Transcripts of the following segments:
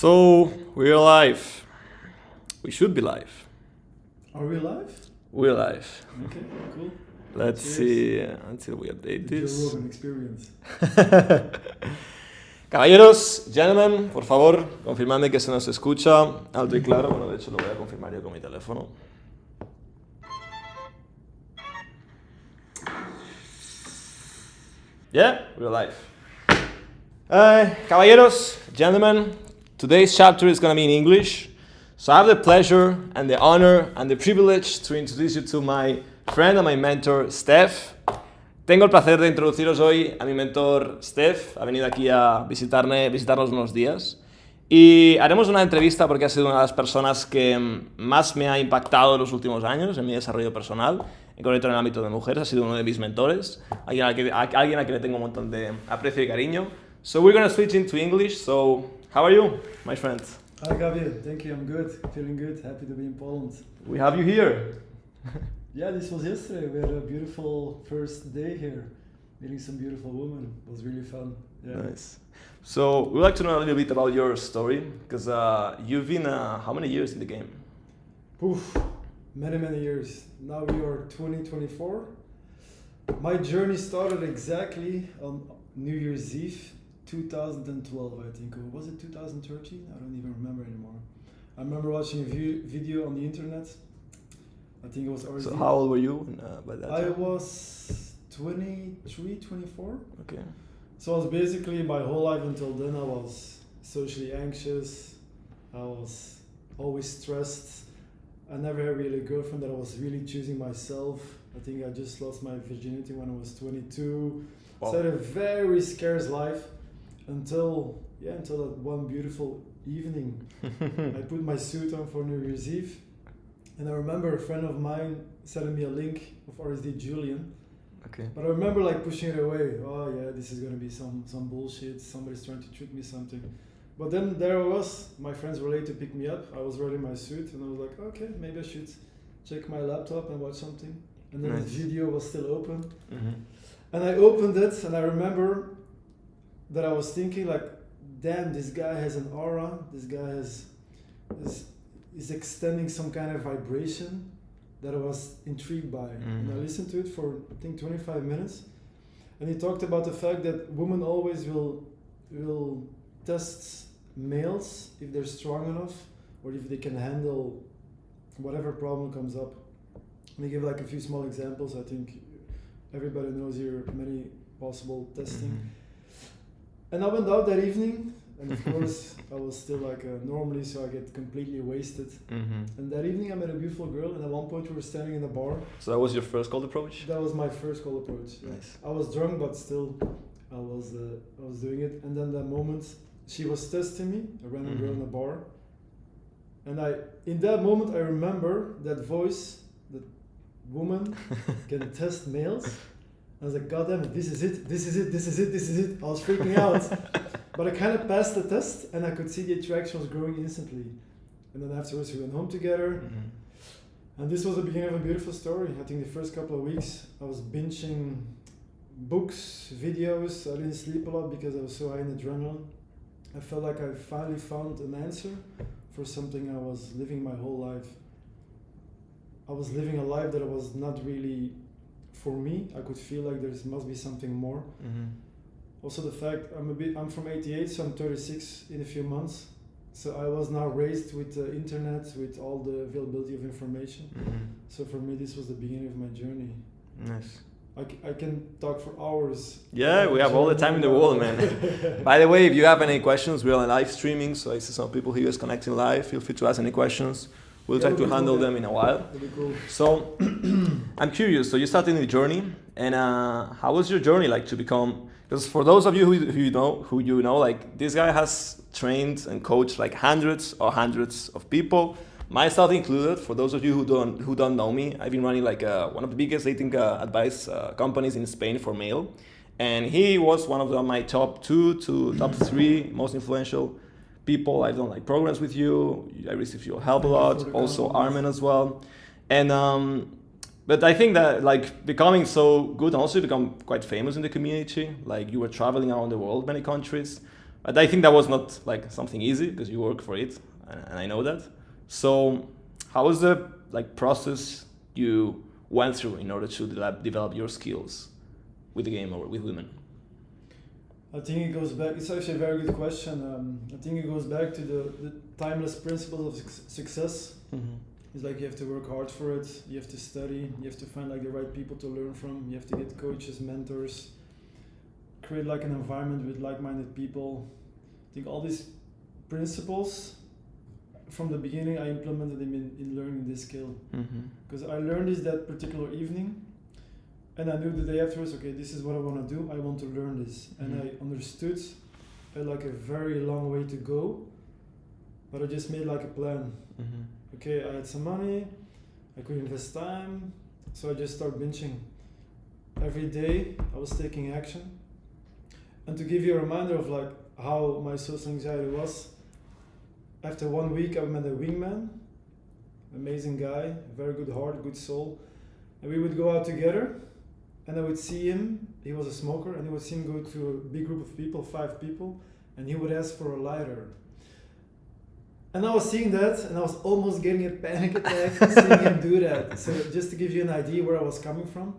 So, we're live. We should be live. Are we live? We're live. Okay, cool. Let's see until we update The this. Joe Rogan experience. Caballeros, gentlemen, por favor, confirmadme que se nos escucha alto y claro. Bueno, de hecho lo voy a confirmar yo con mi teléfono. Yeah, we're live. Caballeros, gentlemen, today's chapter is going to be in English. So I have the pleasure and the honor and the privilege to introduce you to my friend and my mentor, STEF. Tengo el placer de introduciros hoy a mi mentor, STEF. Ha venido aquí a visitarnos unos días. Y haremos una entrevista porque ha sido una de las personas que más me ha impactado en los últimos años en mi desarrollo personal, en concreto en el ámbito de mujeres. Ha sido uno de mis mentores, alguien a quien le tengo un montón de aprecio y cariño. So we're going to switch into English. So how are you, my friend? Hi, Gabriel. Thank you. I'm good. Feeling good. Happy to be in Poland. We have you here. Yeah, this was yesterday. We had a beautiful first day here, meeting some beautiful women. It was really fun. Yeah. Nice. So we'd like to know a little bit about your story, because you've been how many years in the game? Oof, many years. Now we are 2024. My journey started exactly on New Year's Eve, 2012, I think. Or was it 2013? I don't even remember anymore. I remember watching a video on the internet. I think it was already. So how old were you by that I time? was 23, 24. Okay. So I was basically my whole life until then I was socially anxious. I was always stressed. I never had really a girlfriend that I was really choosing myself. I think I just lost my virginity when I was 22. Wow. So I had a very scarce life until that one beautiful evening. I put my suit on for New Year's Eve, and I remember a friend of mine sending me a link of RSD Julian. Okay. But I remember like pushing it away. Oh yeah, this is gonna be some bullshit. Somebody's trying to trick me something. But then there I was. My friends were late to pick me up. I was wearing my suit, and I was like, okay, maybe I should check my laptop and watch something. And then Nice. the video was still open. Mm-hmm. And I opened it, and I remember that I was thinking like, damn, this guy has an aura. This guy is extending some kind of vibration that I was intrigued by. And I listened to it for I think 25 minutes. And he talked about the fact that women always will test males if they're strong enough or if they can handle whatever problem comes up. And he gave like a few small examples. I think everybody knows here many possible testing. Mm-hmm. And I went out that evening, and of course I was still like normally, so I get completely wasted. Mm-hmm. And that evening I met a beautiful girl, and at one point we were standing in a bar. So that was your first cold approach? That was my first cold approach. Yeah. Nice. I was drunk, but still I was doing it. And then that moment she was testing me, a random girl in a bar. And in that moment I remember that voice, that woman can test males. I was like, God damn it, this is it. I was freaking out. But I kind of passed the test, and I could see the attraction was growing instantly. And then afterwards we went home together. Mm-hmm. And this was the beginning of a beautiful story. I think the first couple of weeks I was binging books, videos. I didn't sleep a lot because I was so high in adrenaline. I felt like I finally found an answer for something I was living my whole life. I was living a life that was not really for me. I could feel like there must be something more. Mm-hmm. Also the fact I'm from 88, so I'm 36 in a few months. So I was now raised with the internet, with all the availability of information. So for me, this was the beginning of my journey. Nice. I can talk for hours. Yeah, we have all the time in the world, man. By the way, if you have any questions, we're on live streaming, so I see some people here is connecting live. Feel free to ask any questions. We'll try to handle them in a while. That'd be cool. So, I'm curious. So you started the journey, and how was your journey like to become? Because for those of you who you know, like this guy has trained and coached like hundreds of people, myself included. For those of you who don't know me, I've been running like one of the biggest dating advice companies in Spain for male, and he was one of my top 2 to top 3 most influential people. I've done like programs with you. I received your help a lot. Also Armin as well, and but I think that like becoming so good and also become quite famous in the community. Like you were traveling around the world, many countries, but I think that was not like something easy because you work for it, and I know that. So how was the like process you went through in order to develop your skills with the game or with women? I think it goes back, it's actually a very good question. I think it goes back to the timeless principles of success. It's like you have to work hard for it, you have to study, you have to find like the right people to learn from, you have to get coaches, mentors, create like an environment with like-minded people. I think all these principles, from the beginning I implemented them in learning this skill. Because I learned this that particular evening, and I knew the day afterwards, okay, this is what I want to do, I want to learn this. And I understood I had like a very long way to go, but I just made like a plan. Okay, I had some money, I could invest time, so I just started binging. Every day I was taking action. And to give you a reminder of like how my social anxiety was, after 1 week I met a wingman, amazing guy, very good heart, good soul, and we would go out together, and I would see him, he was a smoker, and I would see him go to a big group of people, 5 people, and he would ask for a lighter. And I was seeing that, and I was almost getting a panic attack seeing him do that. So just to give you an idea where I was coming from.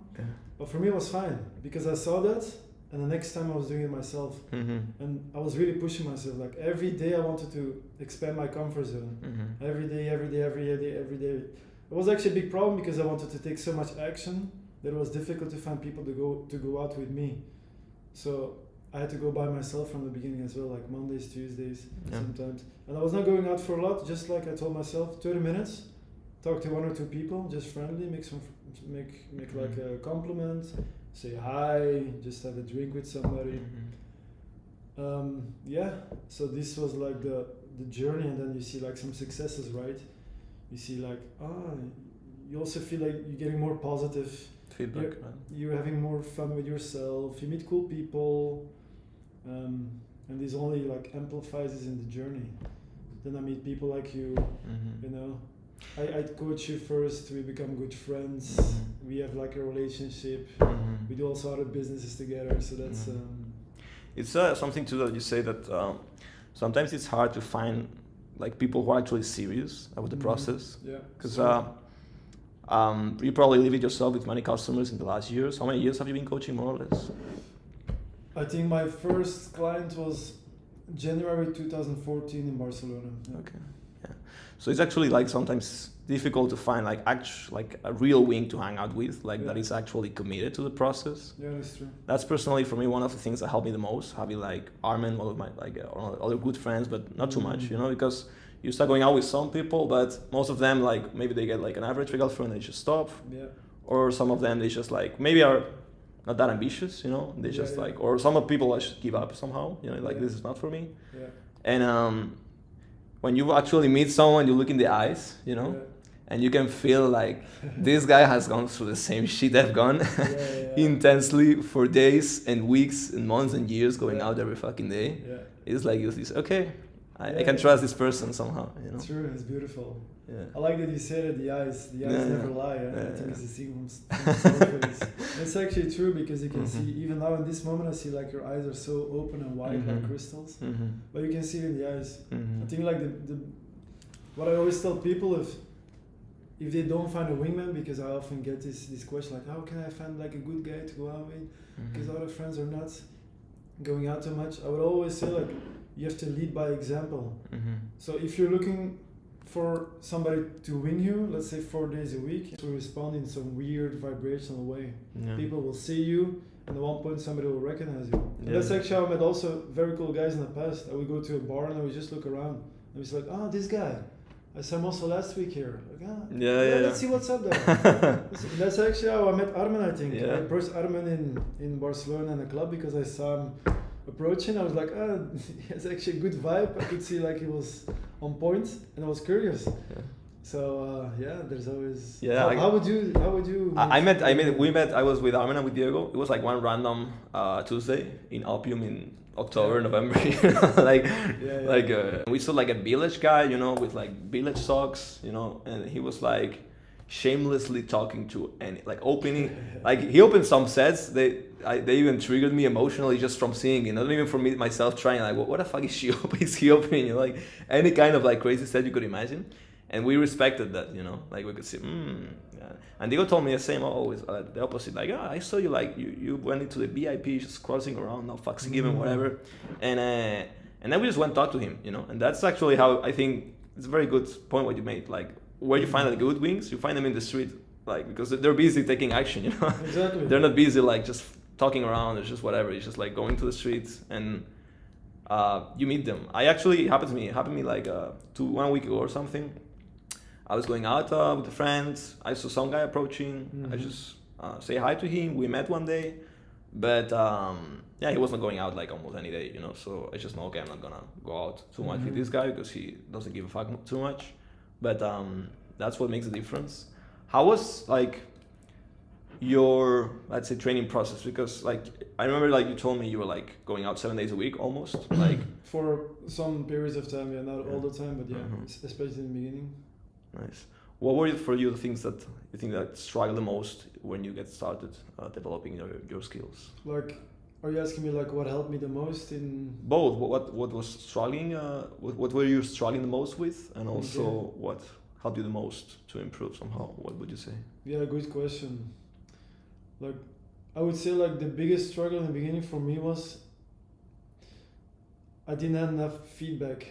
But for me it was fine, because I saw that, and the next time I was doing it myself. And I was really pushing myself, like every day I wanted to expand my comfort zone. Every day. It was actually a big problem because I wanted to take so much action that it was difficult to find people to go out with me. So I had to go by myself from the beginning as well, like Mondays, Tuesdays, sometimes. And I was not going out for a lot, just like I told myself, 30 minutes, talk to 1 or 2 people, just friendly, make like a compliment, say hi, just have a drink with somebody. So this was like the journey, and then you see like some successes, right? You see like, you also feel like you're getting more positive feedback. You're having more fun with yourself, you meet cool people, and this only like amplifies this in the journey. Then I meet people like you, you know. I coach you first, we become good friends, we have like a relationship, we do also other businesses together, so that's... It's something too that you say that sometimes it's hard to find like people who are actually serious about the process. Because you probably live it yourself with many customers in the last years. How many years have you been coaching, more or less? I think my first client was January 2014 in Barcelona. Okay. So it's actually like sometimes difficult to find like a real wing to hang out with, that is actually committed to the process. Yeah, that's true. That's personally for me one of the things that helped me the most. Having like Armin, one of my other good friends, but not too much, you know, because you start going out with some people, but most of them like maybe they get like an average girlfriend, they just stop. Or some of them they just like maybe are not that ambitious, you know. They just like, or some of people just give up somehow, you know, like this is not for me. And when you actually meet someone, you look in the eyes, you know, and you can feel like this guy has gone through the same shit I've gone intensely for days and weeks and months and years, going out every fucking day. It's like, it's okay, I can trust this person somehow, you know. True, it's beautiful. I like that you said it, the eyes never lie. I think it's a thing from It's actually true, because you can see, even now in this moment, I see like your eyes are so open and wide like crystals, but you can see it in the eyes. I think like what I always tell people, if they don't find a wingman, because I often get this question like, how can I find like a good guy to go out with, because other friends are not going out too much, I would always say like, you have to lead by example. Mm-hmm. So if you're looking for somebody to win you, let's say 4 days a week, to respond in some weird vibrational way. Yeah. People will see you, and at one point somebody will recognize you. And Yeah. that's actually how I met also very cool guys in the past. I would go to a bar and I would just look around. And it's like, oh, this guy. I saw him also last week here. Like, let's see what's up there. That's actually how I met Armen, I think. Yeah. I approached Armen in Barcelona in a club because I saw him approaching. I was like, he has actually a good vibe. I could see like he was on point, and I was curious. Yeah. So there's always. Yeah. How would you? We met. I was with Armen and with Diego. It was like one random Tuesday in Alpium in October, November. We saw like a village guy, you know, with like village socks, you know, and he was like shamelessly talking to and like opening, like he opened some sets. They even triggered me emotionally just from seeing it, not even for me myself trying. Like, what the fuck is he opening? You know, like any kind of like crazy set you could imagine. And we respected that, you know, like we could see, yeah. And Diego told me the same, always the opposite, like, I saw you, like, you went into the VIP, just crossing around, no fucks given, whatever. And then we just went and talked to him, you know, and that's actually how I think it's a very good point what you made, like, where you find the good wings, you find them in the street, like, because they're busy taking action, you know. Exactly. They're not busy, like, just talking around, it's just whatever, it's just, like, going to the streets and you meet them. It happened to me like 1 week ago or something. I was going out with a friend. I saw some guy approaching. Mm-hmm. I just say hi to him. We met one day, but he was not going out like almost any day, you know. So I just know, okay, I'm not gonna go out too much with this guy because he doesn't give a fuck too much. But that's what makes the difference. How was like your, let's say, training process? Because like I remember, like you told me you were like going out 7 days a week almost, like for some periods of time. Yeah, not all the time, but especially in the beginning. Nice. What were for you the things that you think that struggle the most when you get started developing your skills? Like, are you asking me like what helped me the most in both? What was struggling? What were you struggling the most with, and also what helped you the most to improve somehow? What would you say? Yeah, good question. Like, I would say like the biggest struggle in the beginning for me was I didn't have enough feedback.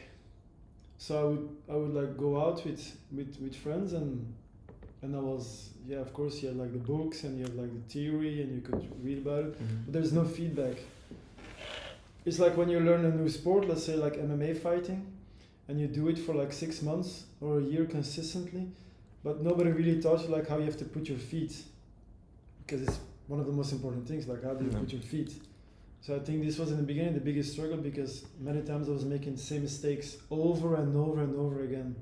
So I would like go out with friends and I was, of course you had like the books and you had like the theory and you could read about it, but there's no feedback. It's like when you learn a new sport, let's say like MMA fighting, and you do it for like 6 months or a year consistently, but nobody really taught you like how you have to put your feet, because it's one of the most important things, like how do you put your feet. So I think this was in the beginning the biggest struggle, because many times I was making the same mistakes over and over and over again.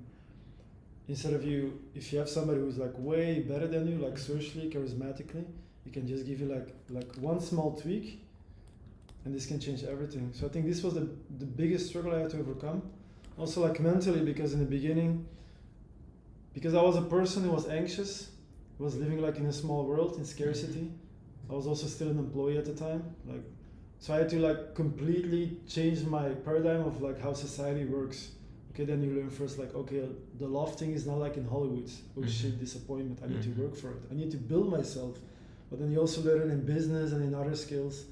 Instead of if you have somebody who's like way better than you, like socially, charismatically, he can just give you like one small tweak, and this can change everything. So I think this was the biggest struggle I had to overcome. Also like mentally, because in the beginning, because I was a person who was anxious, was living like in a small world, in scarcity. I was also still an employee at the time, like. So I had to like completely change my paradigm of like how society works. Okay, then you learn first like, okay, the love thing is not like in Hollywood. Oh shit, disappointment, I need to work for it. I need to build myself. But then you also learn in business and in other skills.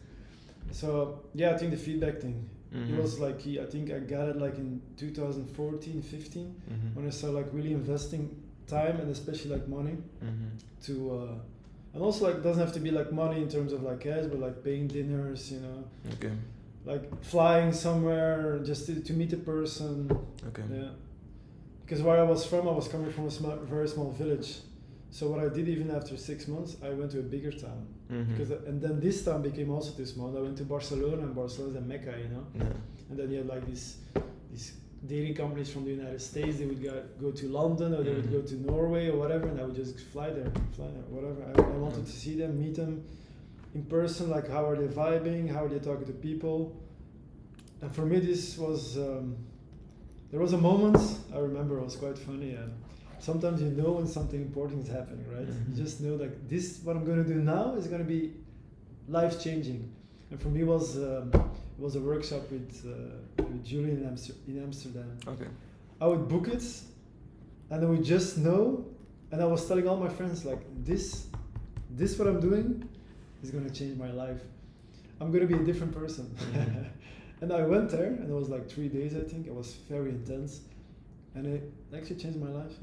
So I think the feedback thing, it was like I think I got it like in 2014, 15, when I started like really investing time and especially like money to and also like it doesn't have to be like money in terms of like cash, but like paying dinners, you know. Okay. Like flying somewhere just to meet a person. Okay. Yeah. Because where I was coming from a very small village. So what I did even after 6 months, I went to a bigger town. And then this town became also too small. I went to Barcelona, and Barcelona is a mecca, you know. Yeah. And then you had like these dating companies from the United States. They would go to London, or they would go to Norway or whatever, and I would just fly there, whatever. I wanted to see them, meet them in person, like how are they vibing, how are they talking to people. And for me this was, there was a moment, I remember, it was quite funny. Sometimes you know when something important is happening, right? You just know like this, what I'm going to do now is going to be life-changing. And for me it was a workshop with Julian in Amsterdam. Okay. I would book it, and I would just know, and I was telling all my friends like this what I'm doing is going to change my life. I'm going to be a different person. And I went there, and it was like 3 days, I think. It was very intense, and it actually changed my life.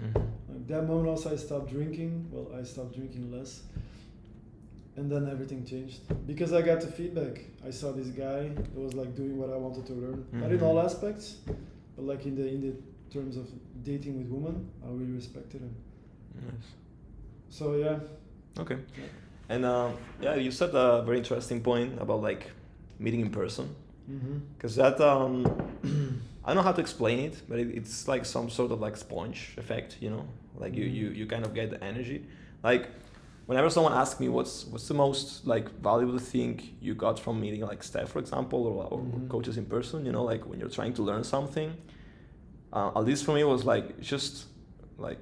Like that moment also, I stopped drinking. Well, I stopped drinking less, and then everything changed because I got the feedback. I saw this guy that was like doing what I wanted to learn, not in all aspects, but like in the terms of dating with women, I really respected him. Nice. So yeah. Okay. Yeah. And yeah, you said a very interesting point about like meeting in person. Because that I don't know how to explain it, but it's like some sort of like sponge effect, you know, like you kind of get the energy. Like whenever someone asks me what's the most like valuable thing you got from meeting like STEF, for example, or coaches in person, you know, like when you're trying to learn something, at least for me it was like just like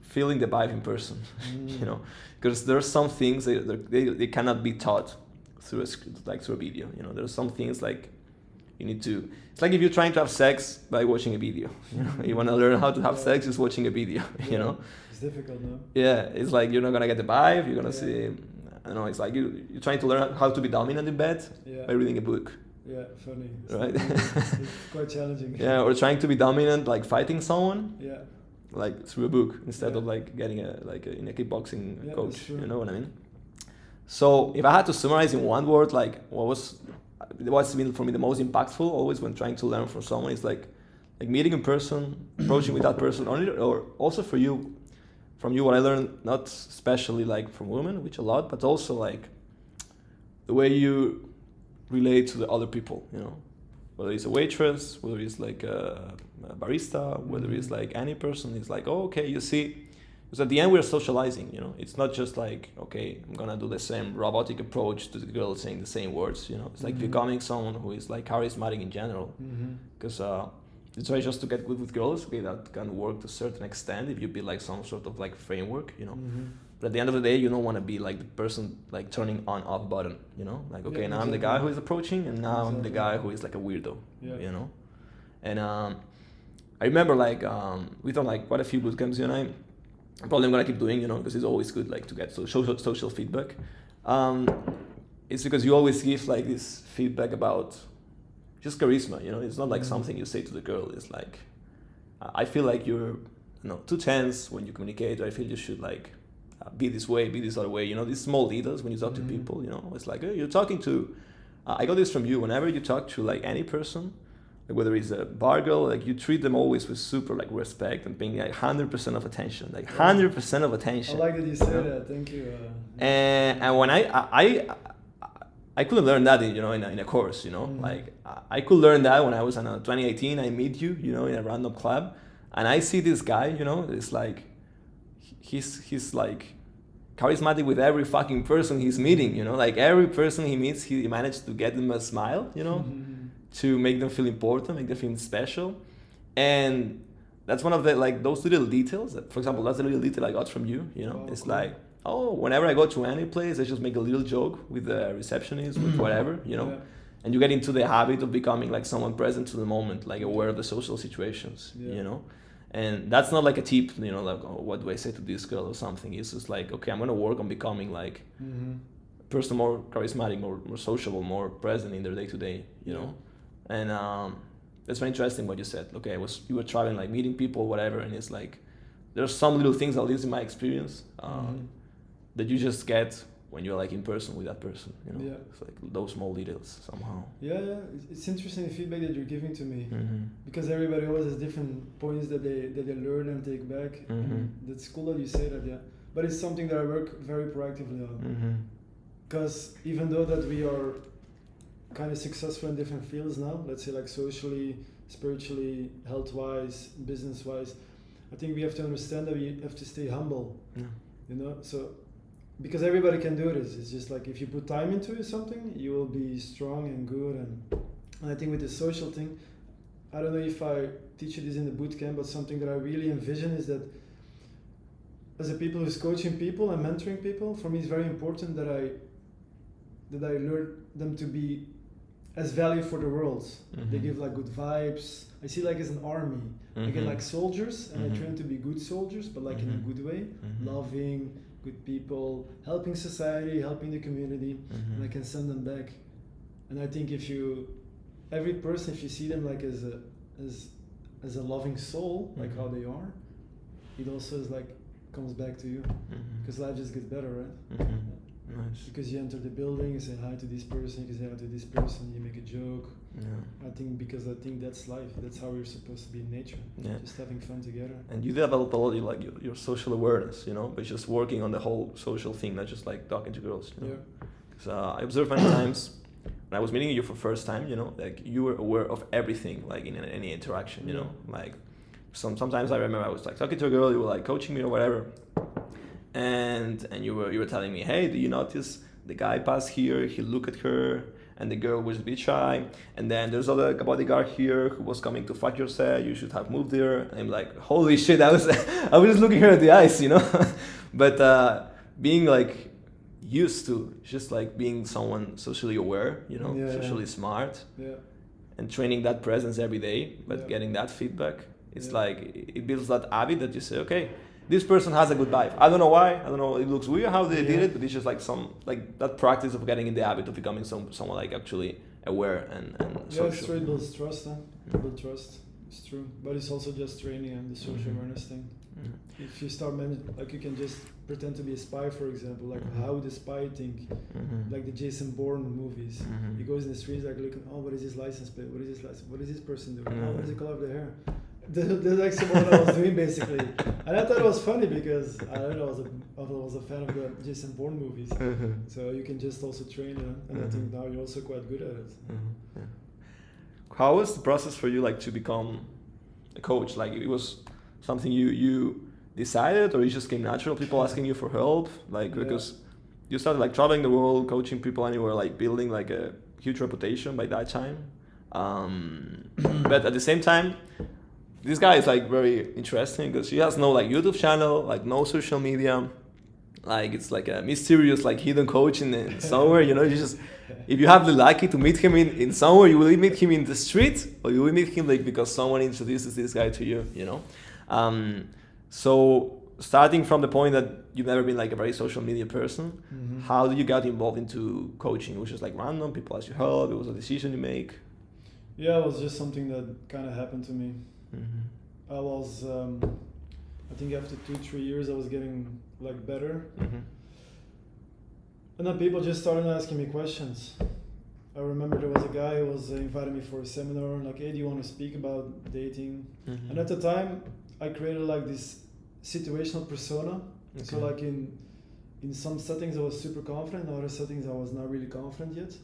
feeling the vibe in person, you know, because there's some things they cannot be taught through a video, you know. There's some things like you need to. It's like if you're trying to have sex by watching a video. You know, you want to learn how to have sex just watching a video. You know. It's difficult, no? Yeah, it's like you're not gonna get the vibe. You're gonna see. I don't know. It's like you're trying to learn how to be dominant in bed by reading a book. Yeah, funny. Right. It's quite challenging. Yeah, or trying to be dominant like fighting someone. Yeah. Like through a book instead of like getting in a kickboxing coach. You know what I mean? So if I had to summarize in one word, like what's been for me the most impactful always when trying to learn from someone is like meeting in person, approaching with that person, or also from you what I learned, not especially like from women, which a lot, but also like the way you relate to the other people, you know, whether it's a waitress, whether it's like a barista, whether it's like any person, it's like, oh, okay, you see. Because at the end we're socializing, you know. It's not just like, okay, I'm gonna do the same robotic approach to the girl saying the same words, you know. It's like becoming someone who is like charismatic in general. Because it's right just to get good with girls, okay, that can work to a certain extent if you build like some sort of like framework, you know. But at the end of the day, you don't want to be like the person like turning on off button, you know. Like, okay, now I'm the guy who is approaching, and now I'm the guy who is like a weirdo, you know. And I remember like we've done like quite a few bootcamps, you and I. Probably I'm gonna keep doing, you know, because it's always good like to get social feedback. It's because you always give like this feedback about just charisma, you know. It's not like something you say to the girl. It's like I feel like you're, you know, too tense when you communicate. Or I feel you should like be this way, be this other way. You know, these small details when you talk to people. You know, it's like you're talking to. I got this from you. Whenever you talk to like any person, like whether it's a bar girl, like you treat them always with super like respect and paying like 100% of attention, like 100% of attention. I like that you said that. Thank you. And when I couldn't learn that in a course, you know. Like I could learn that when I was in 2018. I meet you know, in a random club, and I see this guy, you know. It's like he's like charismatic with every fucking person he's meeting, you know. Like every person he meets, he managed to get them a smile, you know. To make them feel important, make them feel special. And that's one of the, like, those little details. For example, that's a little detail I got from you, you know. It's cool. Like, whenever I go to any place, I just make a little joke with the receptionist, with whatever, you know. And you get into the habit of becoming like someone present to the moment, like aware of the social situations, you know. And that's not like a tip, you know, like, oh, what do I say to this girl or something. It's just like, okay, I'm gonna work on becoming like a person more charismatic, more sociable, more present in their day-to-day, you know. And that's very interesting what you said. Okay, you were traveling, like meeting people, whatever, and it's like there's some little things, at least in my experience, that you just get when you're like in person with that person. You know, it's like those small details somehow. Yeah, it's interesting the feedback that you're giving to me because everybody always has different points that they learn and take back. And that's cool that you say that. But it's something that I work very proactively on because even though that we are kind of successful in different fields now, let's say like socially, spiritually, health-wise, business-wise, I think we have to understand that we have to stay humble, you know. So because everybody can do this, it's just like if you put time into something, you will be strong and good. And I think with the social thing, I don't know if I teach you this in the bootcamp, but something that I really envision is that as a people who's coaching people and mentoring people, for me it's very important that I learn them to be as value for the world. They give like good vibes. I see like as an army. I get like soldiers and I train to be good soldiers, but like in a good way, loving, good people, helping society, helping the community, and I can send them back. And I think if you every person, if you see them like as a loving soul, like how they are, it also is like comes back to you, because life just gets better, right? Nice. Because you enter the building, you say hi to this person, you say hi to this person, you make a joke. Yeah. I think that's life. That's how we're supposed to be in nature. Yeah. Just having fun together. And you develop a lot of like your social awareness, by just working on the whole social thing, not just like talking to girls. Yeah. So I observed many times when I was meeting you for first time, like you were aware of everything, like in any interaction, like sometimes I remember I was like talking to a girl, you were like coaching me or whatever, and you were telling me, hey, do you notice the guy passed here, he looked at her, and the girl was a bit shy, and then there's other bodyguard here who was coming to fuck your set, you should have moved there. And I'm like, holy shit, I was just looking her at the eyes, but being like used to just like being someone socially aware, socially smart, and training that presence every day, but getting that feedback, it's like it builds that habit that you say, okay, this person has a good vibe. I don't know why. I don't know. It looks weird how they did it, but it's just like that practice of getting in the habit of becoming someone like actually aware and social. It's true. It builds trust. It builds trust. It's true. But it's also just training and the social awareness thing. If you start like you can just pretend to be a spy, for example, like how the spy think, like the Jason Bourne movies. He goes in the streets like looking, oh, what is his license plate? What is his license? What is this person doing? Oh, what is the color of their hair? That's like what I was doing basically, and I thought it was funny because I was a fan of the Jason Bourne movies, so you can just also train it, and I think now you're also quite good at it. How was the process for you, like, to become a coach? Like, it was something you decided, or it just came natural? People asking you for help, like because you started like traveling the world, coaching people, and you were like building like a huge reputation by that time. But at the same time, this guy is like very interesting because he has no like YouTube channel, like no social media, like it's like a mysterious like hidden coach in somewhere, you just, if you have the lucky to meet him in somewhere, you will meet him in the street, or you will meet him like because someone introduces this guy to you, So starting from the point that you've never been like a very social media person, how did you get involved into coaching? It was just like random, people asked you help, it was a decision you make? Yeah, it was just something that kind of happened to me. I was, I think after 2-3 years, I was getting like better, and then people just started asking me questions. I remember there was a guy who was inviting me for a seminar, like, hey, do you want to speak about dating? And at the time, I created like this situational persona. So like in some settings, I was super confident. In other settings, I was not really confident yet.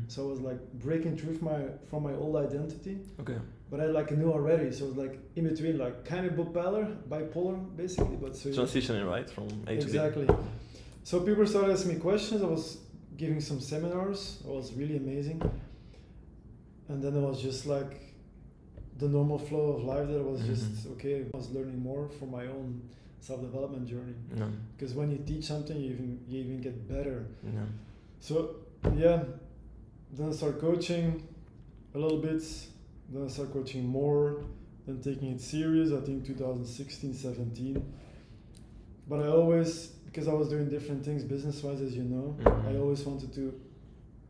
So I was like breaking through from my old identity. But I like knew already, so it was like in between, like kind of bipolar basically. But so transitioning right from A to B. Exactly. So people started asking me questions. I was giving some seminars. It was really amazing. And then it was just like the normal flow of life. That was just okay. I was learning more for my own self-development journey. Because when you teach something, you even get better. So then I started coaching a little bit. Then I started coaching more, then taking it serious, I think 2016, 17. But I always, because I was doing different things business-wise, as you know, I always wanted to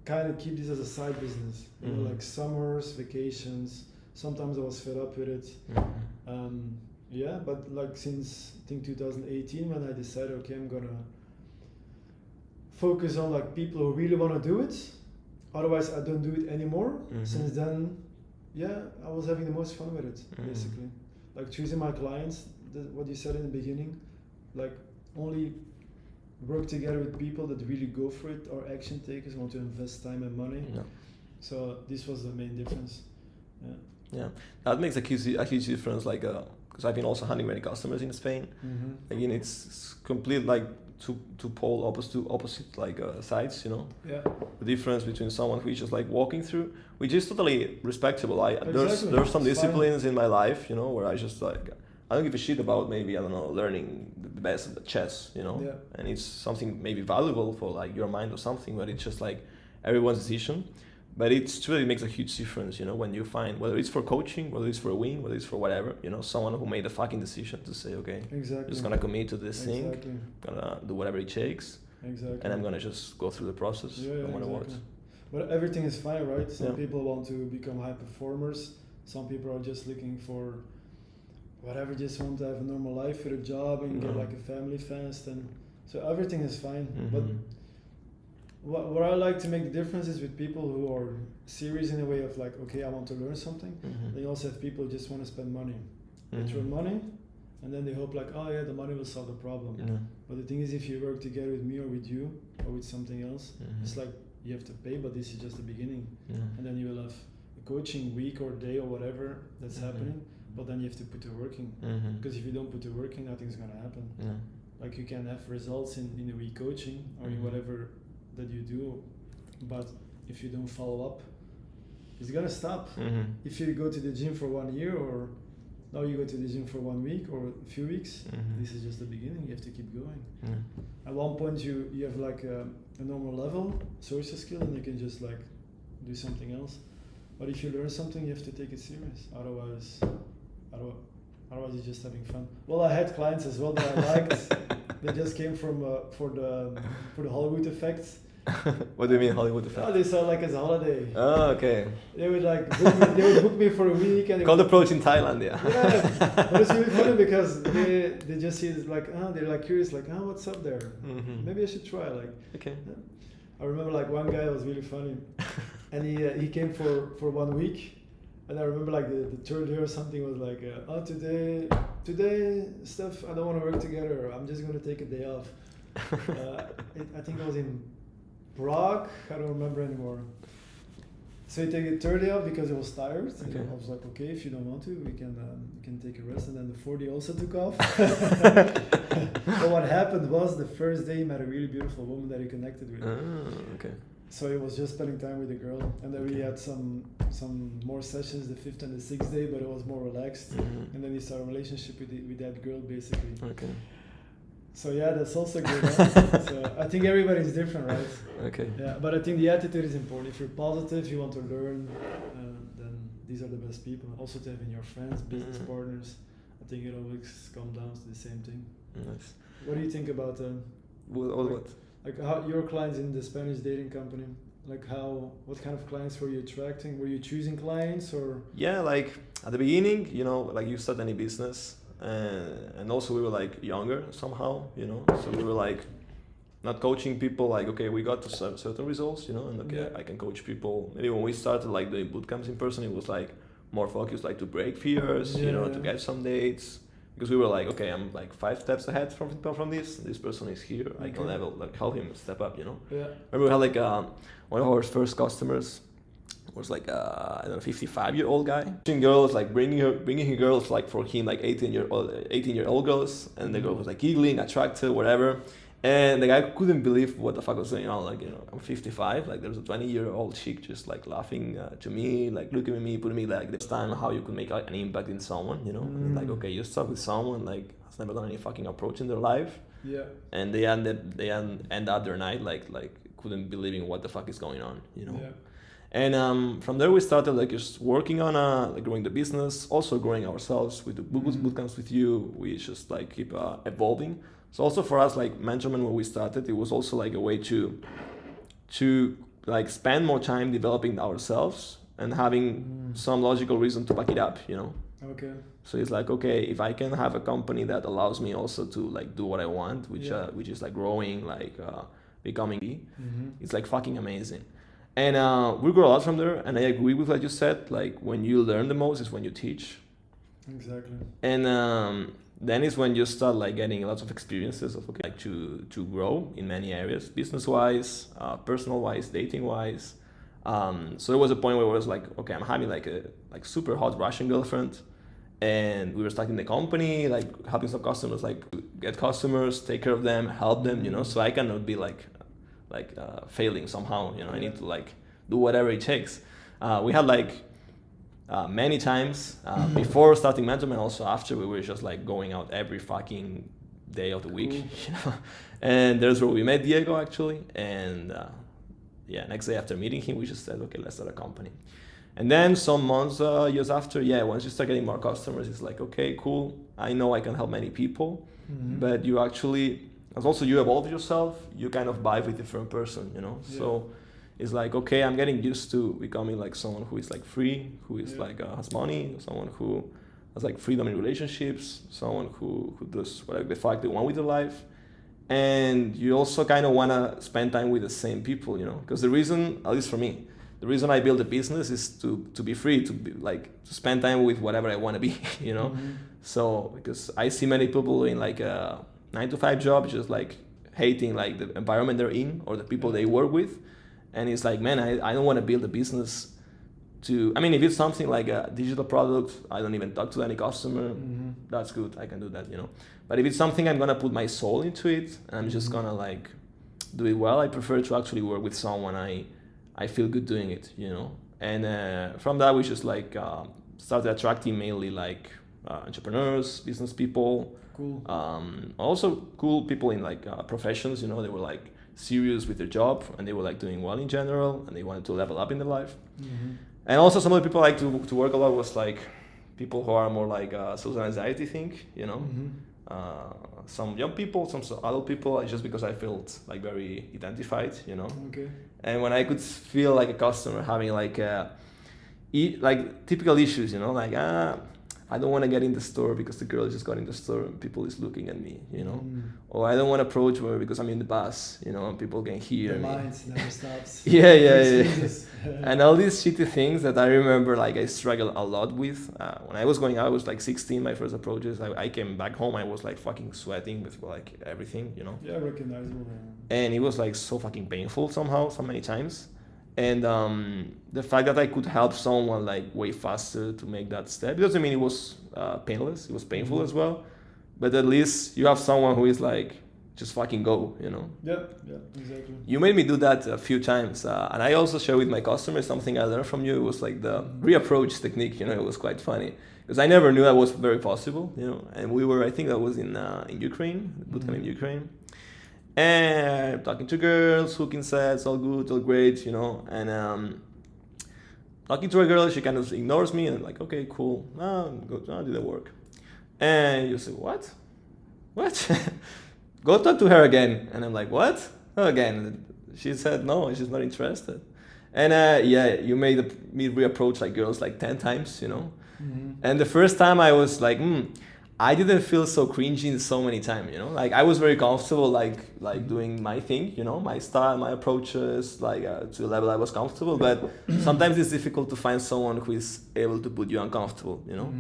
kind of keep this as a side business. You know, like summers, vacations. Sometimes I was fed up with it. But like since I think 2018, when I decided, okay, I'm gonna focus on like people who really want to do it. Otherwise, I don't do it anymore. Since then, I was having the most fun with it, basically. Like choosing my clients, what you said in the beginning, like only work together with people that really go for it, or action takers, want to invest time and money. So this was the main difference. That makes a huge difference, like because I've been also handling many customers in Spain. Again, it's complete like two opposite like sides, the difference between someone who is just like walking through, which is totally respectable. There's some disciplines in my life, where I just like, I don't give a shit about maybe, I don't know, learning the best of the chess, and it's something maybe valuable for like your mind or something, but it's just like everyone's decision. But it's true, it makes a huge difference, when you find, whether it's for coaching, whether it's for a win, whether it's for whatever, someone who made a fucking decision to say, okay, just gonna commit to this thing, gonna do whatever it takes, and I'm gonna just go through the process no matter what. But everything is fine, right? Some Yeah. people want to become high performers. Some people are just looking for whatever, just want to have a normal life with a job and get Yeah. like a family fast, and so everything is fine. Mhm. But what I like to make the difference is with people who are serious in a way of like, okay, I want to learn something. Mhm. Then you also have people who just want to spend money. They Mhm. throw money, and then they hope like, oh yeah, the money will solve the problem. Yeah. But the thing is, if you work together with me or with you or with something else, Mhm. it's like you have to pay, but this is just the beginning. Yeah. And then you will have a coaching week or day or whatever that's Mhm. happening, but then you have to put the work in. Mhm. Because if you don't put the work in, nothing's gonna happen. Yeah. Like you can have results in a week coaching or in Mhm. whatever that you do, but if you don't follow up, it's gonna stop. Mhm. If you go to the gym for 1 year, or now you go to the gym for 1 week or a few weeks, Mhm. this is just the beginning. You have to keep going. Yeah. At one point you have like a normal level social skill, and you can just like do something else. But if you learn something, you have to take it serious. Otherwise you're just having fun. Well, I had clients as well that I liked. They just came from for the Hollywood effect. What do you mean Hollywood Oh, effect? they saw like as a holiday. Oh, okay. They would like they would book me for a week, and they Called would, approach in Thailand, yeah. yeah. But it's really funny because they just see it like, they're like curious, like, what's up there? Mhm. Maybe I should try. Like, Okay. I remember like one guy was really funny, and he came for 1 week, and I remember like the third year or something was like, today Steph, I don't want to work together. I'm just gonna take a day off. I think it was in Prague. I don't remember anymore. So he took a third day off because he was tired. And Okay. I was like, okay, if you don't want to, we can take a rest. And then the fourth day also took off. But what happened was the first day he met a really beautiful woman that he connected with. Ah, okay. So he was just spending time with the girl, and then we Okay. had some more sessions the fifth and the sixth day, but it was more relaxed. Mhm. And then he started a relationship with that girl basically. Okay. So yeah, that's also good. Huh? So I think everybody's different, right? Okay. Yeah, but I think the attitude is important. If you're positive, you want to learn, then these are the best people. Also to have in your friends, business Mhm. partners. I think it always comes down to the same thing. Nice. What do you think about What? like how your clients in the Spanish dating company? Like what kind of clients were you attracting? Were you choosing clients or? Yeah, like at the beginning, you know, like you start any business, and also we were like younger somehow, you know, so we were like not coaching people like, okay, we got to certain results, you know, and okay, Yeah. I can coach people. Maybe when we started like doing boot camps in person, it was like more focused like to break fears, you know, to Yeah. get some dates, because we were like, okay, I'm like 5 steps ahead from this person is here, I can Okay. level, like help him step up, you know. Yeah. Remember we had like one of our first customers was like I don't know, 55-year-old guy. Girls like bringing girls like for him like 18-year-old girls, and the girl was like giggling, attracted, whatever. And the guy couldn't believe what the fuck was going on. Like, you know, I'm 55. Like, there's a 20-year-old chick just like laughing to me, like looking at me, putting me like this time how you could make like, an impact in someone, you know. And like, okay, you start with someone like has never done any fucking approach in their life, Yeah. and they end up their night like couldn't believing what the fuck is going on, you know. Yeah. And from there we started like just working on like growing the business, also growing ourselves with the boot camps with you. We just like keep evolving. So also for us, like MentorMen, when we started, it was also like a way to like spend more time developing ourselves and having some logical reason to back it up, you know. Okay. So it's like, okay, if I can have a company that allows me also to like do what I want, which is like growing, like becoming, it's like fucking amazing. And we grow a lot from there. And I agree with what you said. Like when you learn the most is when you teach. Exactly. And then is when you start like getting lots of experiences of okay, like to grow in many areas, business wise, personal wise, dating wise. So there was a point where I was like, okay, I'm having like a super hot Russian girlfriend, and we were starting the company, like helping some customers, like get customers, take care of them, help them, you know. So I cannot be like failing somehow, you know. I need to like do whatever it takes. We had like many times before starting MentorMen, also after, we were just like going out every fucking day of the week, you know. And there's where we met Diego actually, and next day after meeting him, we just said, okay, let's start a company. And then some months, years after, once you start getting more customers, it's like, okay, cool, I know I can help many people, but you actually, as also you evolve yourself, you kind of vibe with different person, you know. So It's like, okay, I'm getting used to becoming like someone who is like free, who is like has money, someone who has like freedom in relationships, someone who does whatever the fuck they want with their life. And you also kind of want to spend time with the same people, you know, because the reason, at least for me, the reason I build a business is to be free, to be like, to spend time with whatever I want to be, you know. So because I see many people in like a 9-to-5 job just like hating like the environment they're in or the people they work with. And it's like, man, I don't want to build a business to, I mean, if it's something like a digital product, I don't even talk to any customer. That's good, I can do that, you know. But if it's something I'm gonna put my soul into it, and I'm just gonna like do it well, I prefer to actually work with someone I feel good doing it, you know. And from that, we just like started attracting mainly like entrepreneurs, business people, also cool people in like professions, you know. They were like serious with their job and they were like doing well in general and they wanted to level up in their life. And also some of the people I like to work a lot was like people who are more like social anxiety thing, you know. Some young people, some adult people, just because I felt like very identified, you know. And when I could feel like a customer having like like typical issues, you know, like I don't want to get in the store because the girl just got in the store and people is looking at me, you know. Or I don't want to approach her because I'm in the bus, you know, and people can hear me. The mind never stops. Yeah. And all these shitty things that I remember like I struggled a lot with. When I was going out, I was like 16, my first approaches. I came back home, I was like fucking sweating with like everything, you know. Yeah, recognizable. And it was like so fucking painful somehow, so many times. And the fact that I could help someone like way faster to make that step, it doesn't mean it was painless, it was painful as well, but at least you have someone who is like, just fucking go, you know? Yeah, exactly. You made me do that a few times. And I also share with my customers something I learned from you. It was like the reapproach technique, you know, it was quite funny. Because I never knew that was very possible, you know? And we were, I think that was in Ukraine, bootcamp in Ukraine. And talking to girls, hooking sets, all good, all great, you know. And talking to a girl, she kind of ignores me and I'm like, okay, cool. I'll do the work. And you say, what? Go talk to her again. And I'm like, what? Oh, again. She said no, she's not interested. And you made me reapproach like girls like 10 times, you know. And the first time I was like, I didn't feel so cringy so many times, you know. Like I was very comfortable, like doing my thing, you know, my style, my approaches, like to the level I was comfortable. But sometimes it's difficult to find someone who is able to put you uncomfortable, you know.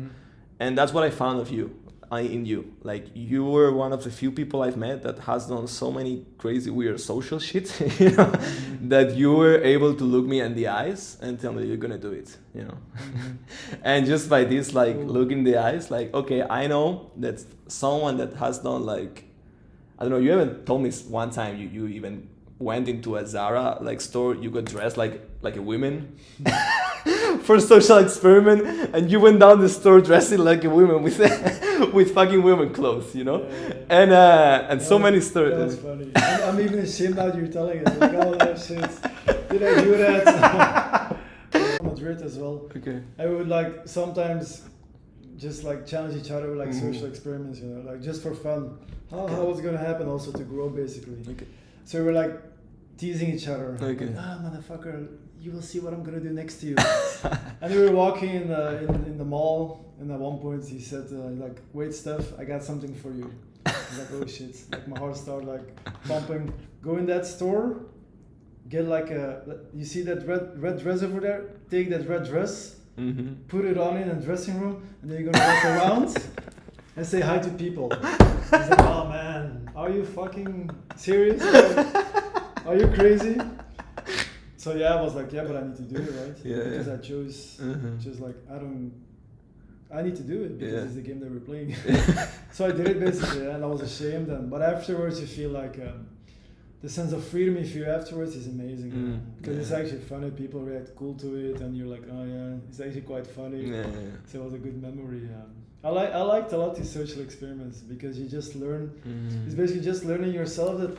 And that's what I found of you, in you. Like you were one of the few people I've met that has done so many crazy, weird social shit, you know, that you were able to look me in the eyes and tell me you're gonna do it, you know. And just by this, like, look in the eyes, like, okay, I know that someone that has done, like, I don't know, you haven't told me one time you even went into a Zara, like, store, you got dressed like a woman for a social experiment, and you went down the store dressing like a woman with fucking women clothes, you know? And so many stories. That was funny. I'm even ashamed now you're telling it. Like, oh, that shit. Did I do that? Madrid as well. Okay. I would like sometimes just like challenge each other with like social experiments, you know, like just for fun. How was gonna happen also to grow basically. Okay. So we're like teasing each other. Okay. Like, motherfucker, you will see what I'm gonna do next to you. And we were walking in the mall, and at one point he said like, wait, Steph, I got something for you. I was like, oh shit! Like my heart started like pumping. Go in that store, get like you see that red dress over there? Take that red dress, put it on in a dressing room, and then you're gonna walk around and say hi to people. I was like, oh man, are you fucking serious? Are you crazy? So yeah, I was like, yeah, but I need to do it, right? Yeah, because I chose just like I need to do it because it's the game that we're playing. So I did it basically, and I was ashamed. But afterwards, you feel like the sense of freedom you feel afterwards is amazing. Because it's actually funny. People react cool to it, and you're like, oh yeah, it's actually quite funny. So it was a good memory. I liked a lot these social experiments because you just learn. It's basically just learning yourself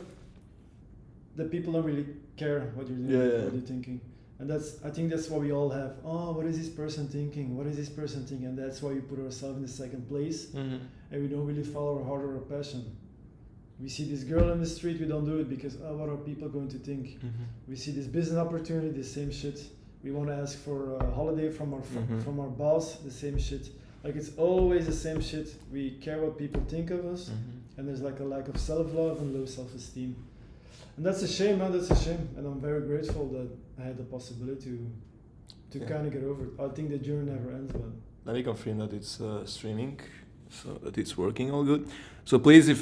that people don't really care what you're doing, what you're thinking. And I think that's what we all have. Oh, what is this person thinking? What is this person thinking? And that's why we put ourselves in the second place, and we don't really follow our heart or our passion. We see this girl in the street, we don't do it because, oh, what are people going to think? We see this business opportunity, the same shit. We want to ask for a holiday from our boss, the same shit. Like it's always the same shit. We care what people think of us, and there's like a lack of self-love and low self-esteem. And that's a shame, man, that's a shame. And I'm very grateful that I had the possibility to kind of get over it. I think the journey never ends, but... Let me confirm that it's streaming, so that it's working all good. So please, if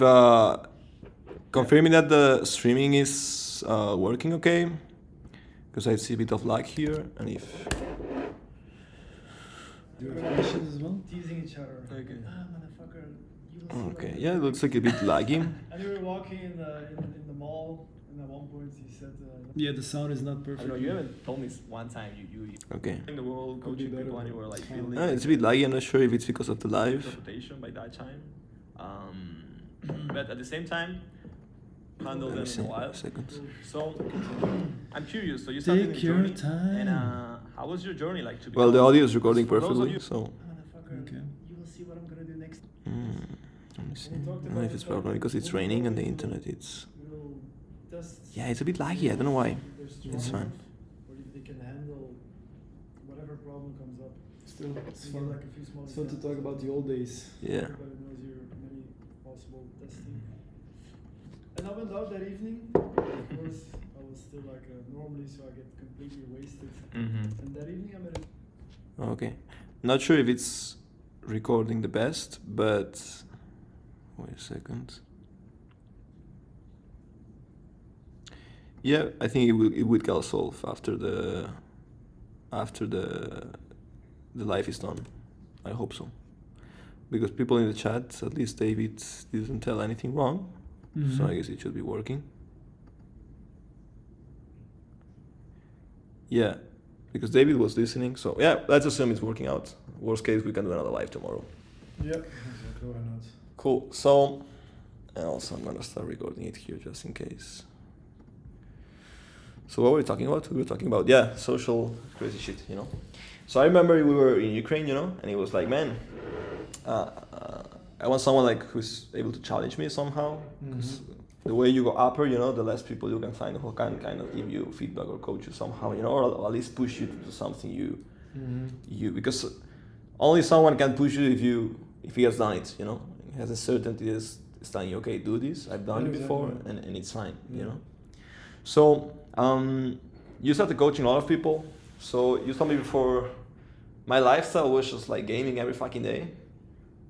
confirm me that the streaming is working okay, because I see a bit of lag here, and if... Do you have questions as well? Teasing each other. Okay. Ah, motherfucker, you will see Okay, what yeah, it looks like a bit laggy. And we were walking in the mall, and at one point he said... Yeah, the sound is not perfect. I know you haven't told me one time you Okay. in the world coaching better, people and you were like feeling It's a bit laggy, I'm not sure if it's because of the live. reputation by that time. But at the same time, handle them in a while. Second. So I'm curious. So you started Take the your journey, time. and how was your journey like? To Well, the become- audio is recording for those of perfectly, you- so... Motherfucker, Okay. you will see what I'm gonna do next. Let me see. I don't know if it's probably because it's raining and the internet it's... We'll test... Yeah, it's a bit laggy, I don't know why. if they're It's strong fine. enough, or if they can handle whatever problem comes up. Still, it's You fun. get like a few small It's fun to examples. talk about the old days. Yeah. Everybody knows your many possible testing. And I went out that evening. Of course, I was still like normally, so I get completely wasted. And that evening I met a Okay. Not sure if it's recording the best, but... Wait a second. Yeah, I think it will get solved after the live is done. I hope so. Because people in the chat, at least David didn't tell anything wrong, so I guess it should be working. Yeah, because David was listening, so yeah, let's assume it's working out. Worst case, we can do another live tomorrow. Yep. Exactly, why not? Cool. So, and also I'm gonna start recording it here just in case. So what were we talking about? We were talking about social crazy shit, you know. So I remember we were in Ukraine, you know, and he was like, man, I want someone like who's able to challenge me somehow. 'Cause the way you go upper, you know, the less people you can find who can kind of give you feedback or coach you somehow, you know, or at least push you to do something you because only someone can push you if he has done it, you know. He has a certainty is telling you, okay, do this. I've done it before, and it's fine, you know. So you started coaching a lot of people. So you told me before, my lifestyle was just like gaming every fucking day,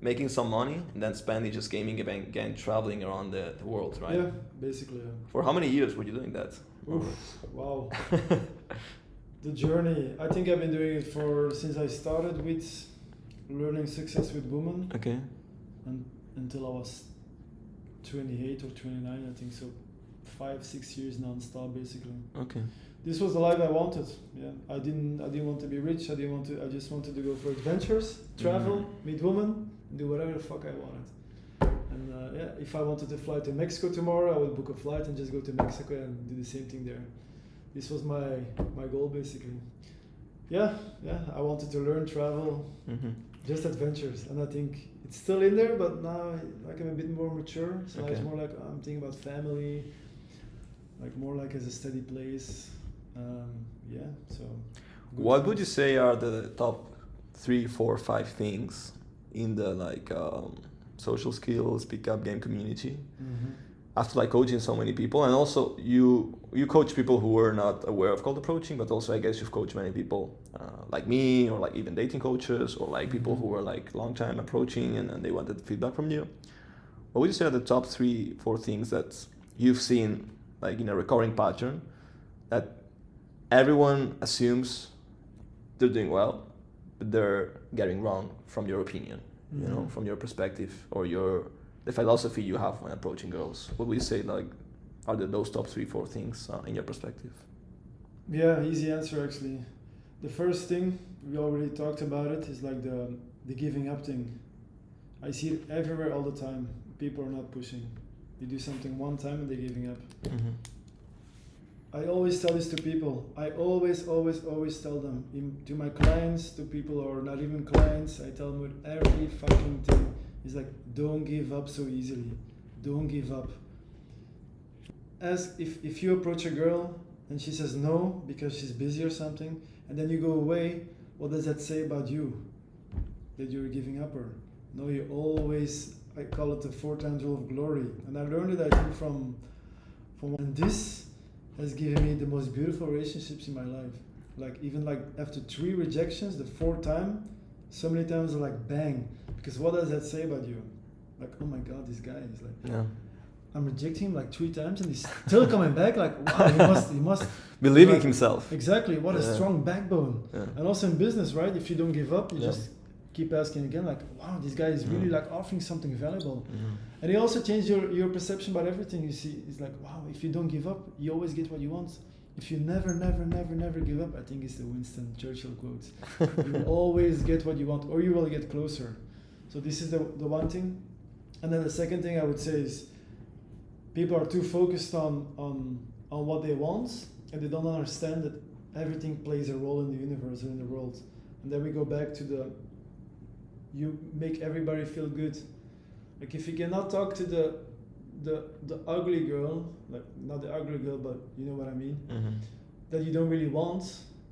making some money, and then spending just gaming and again traveling around the world, right? Yeah, basically. Yeah. For how many years were you doing that? Oof, wow. The journey. I think I've been doing it since I started with learning success with women, Okay. and until I was 28 or 29, I think so. 5-6 years non-stop, basically. Okay. This was the life I wanted. Yeah, I didn't want to be rich. I just wanted to go for adventures, travel, meet women, do whatever the fuck I wanted. And if I wanted to fly to Mexico tomorrow, I would book a flight and just go to Mexico and do the same thing there. This was my goal, basically. Yeah, I wanted to learn, travel, just adventures, and I think it's still in there, but now like I'm a bit more mature, so now it's more like I'm thinking about family, like more like as a steady place. So. What would you say are the top 3, 4, 5 things in the social skills pickup game community? After like coaching so many people, and also you coach people who were not aware of cold approaching, but also I guess you've coached many people like me, or like even dating coaches, or like people who were like long time approaching and they wanted feedback from you. What would you say are the top 3, 4 things that you've seen like in a recurring pattern that everyone assumes they're doing well, but they're getting wrong from your opinion, you know, from your perspective or the philosophy you have when approaching girls? What would you say like are those top 3, 4 things in your perspective? Yeah, easy answer actually. The first thing, we already talked about it, is like the giving up thing. I see it everywhere all the time. People are not pushing. They do something one time and they're giving up. I always tell this to people. I always tell them, to my clients, to people who are not even clients, I tell them with every fucking thing, it's like, don't give up so easily. Don't give up. ask if you approach a girl and she says no because she's busy or something, and then you go away, what does that say about you? That you're giving up her? No, you always, I call it the 4 times rule of glory. And I learned it, I think, from and this has given me the most beautiful relationships in my life. Like, even like after 3 rejections, the 4th time, so many times I'm like, bang. Because what does that say about you? Like, oh my God, this guy is like, Yeah. I'm rejecting him like 3 times and he's still coming back. Like, wow, he must Believing like, himself. Exactly, what a Yeah. strong backbone. Yeah. And also in business, right? If you don't give up, you Yeah. just keep asking again, like, wow, this guy is really like offering something valuable. Mhm. And he also changed your perception about everything. You see, it's like, wow, if you don't give up, you always get what you want. If you never give up, I think it's the Winston Churchill quote. You will always get what you want, or you will get closer. So this is the one thing. And then the second thing I would say is, people are too focused on what they want, and they don't understand that everything plays a role in the universe or in the world. And then we go back to you make everybody feel good. Like, if you cannot talk to the ugly girl, like not the ugly girl, but you know what I mean, Mhm. that you don't really want,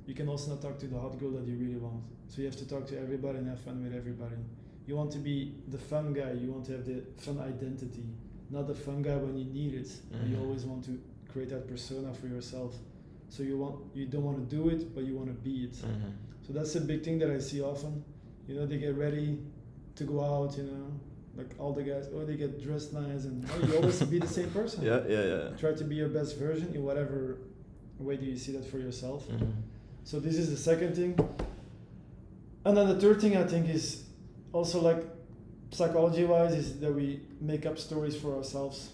you can also not talk to the hot girl that you really want. So you have to talk to everybody and have fun with everybody. You want to be the fun guy, you want to have the fun identity, not the fun guy when you need it. You Mhm. always want to create that persona for yourself. So you don't want to do it, but you want to be it. Mhm. So that's a big thing that I see often. You know, they get ready to go out, you know, like all the guys, they get dressed nice, and you always be the same person. Yeah. Try to be your best version in whatever way do you see that for yourself. Mhm. So this is the second thing. And then the third thing I think is also, like, psychology-wise, is that we make up stories for ourselves.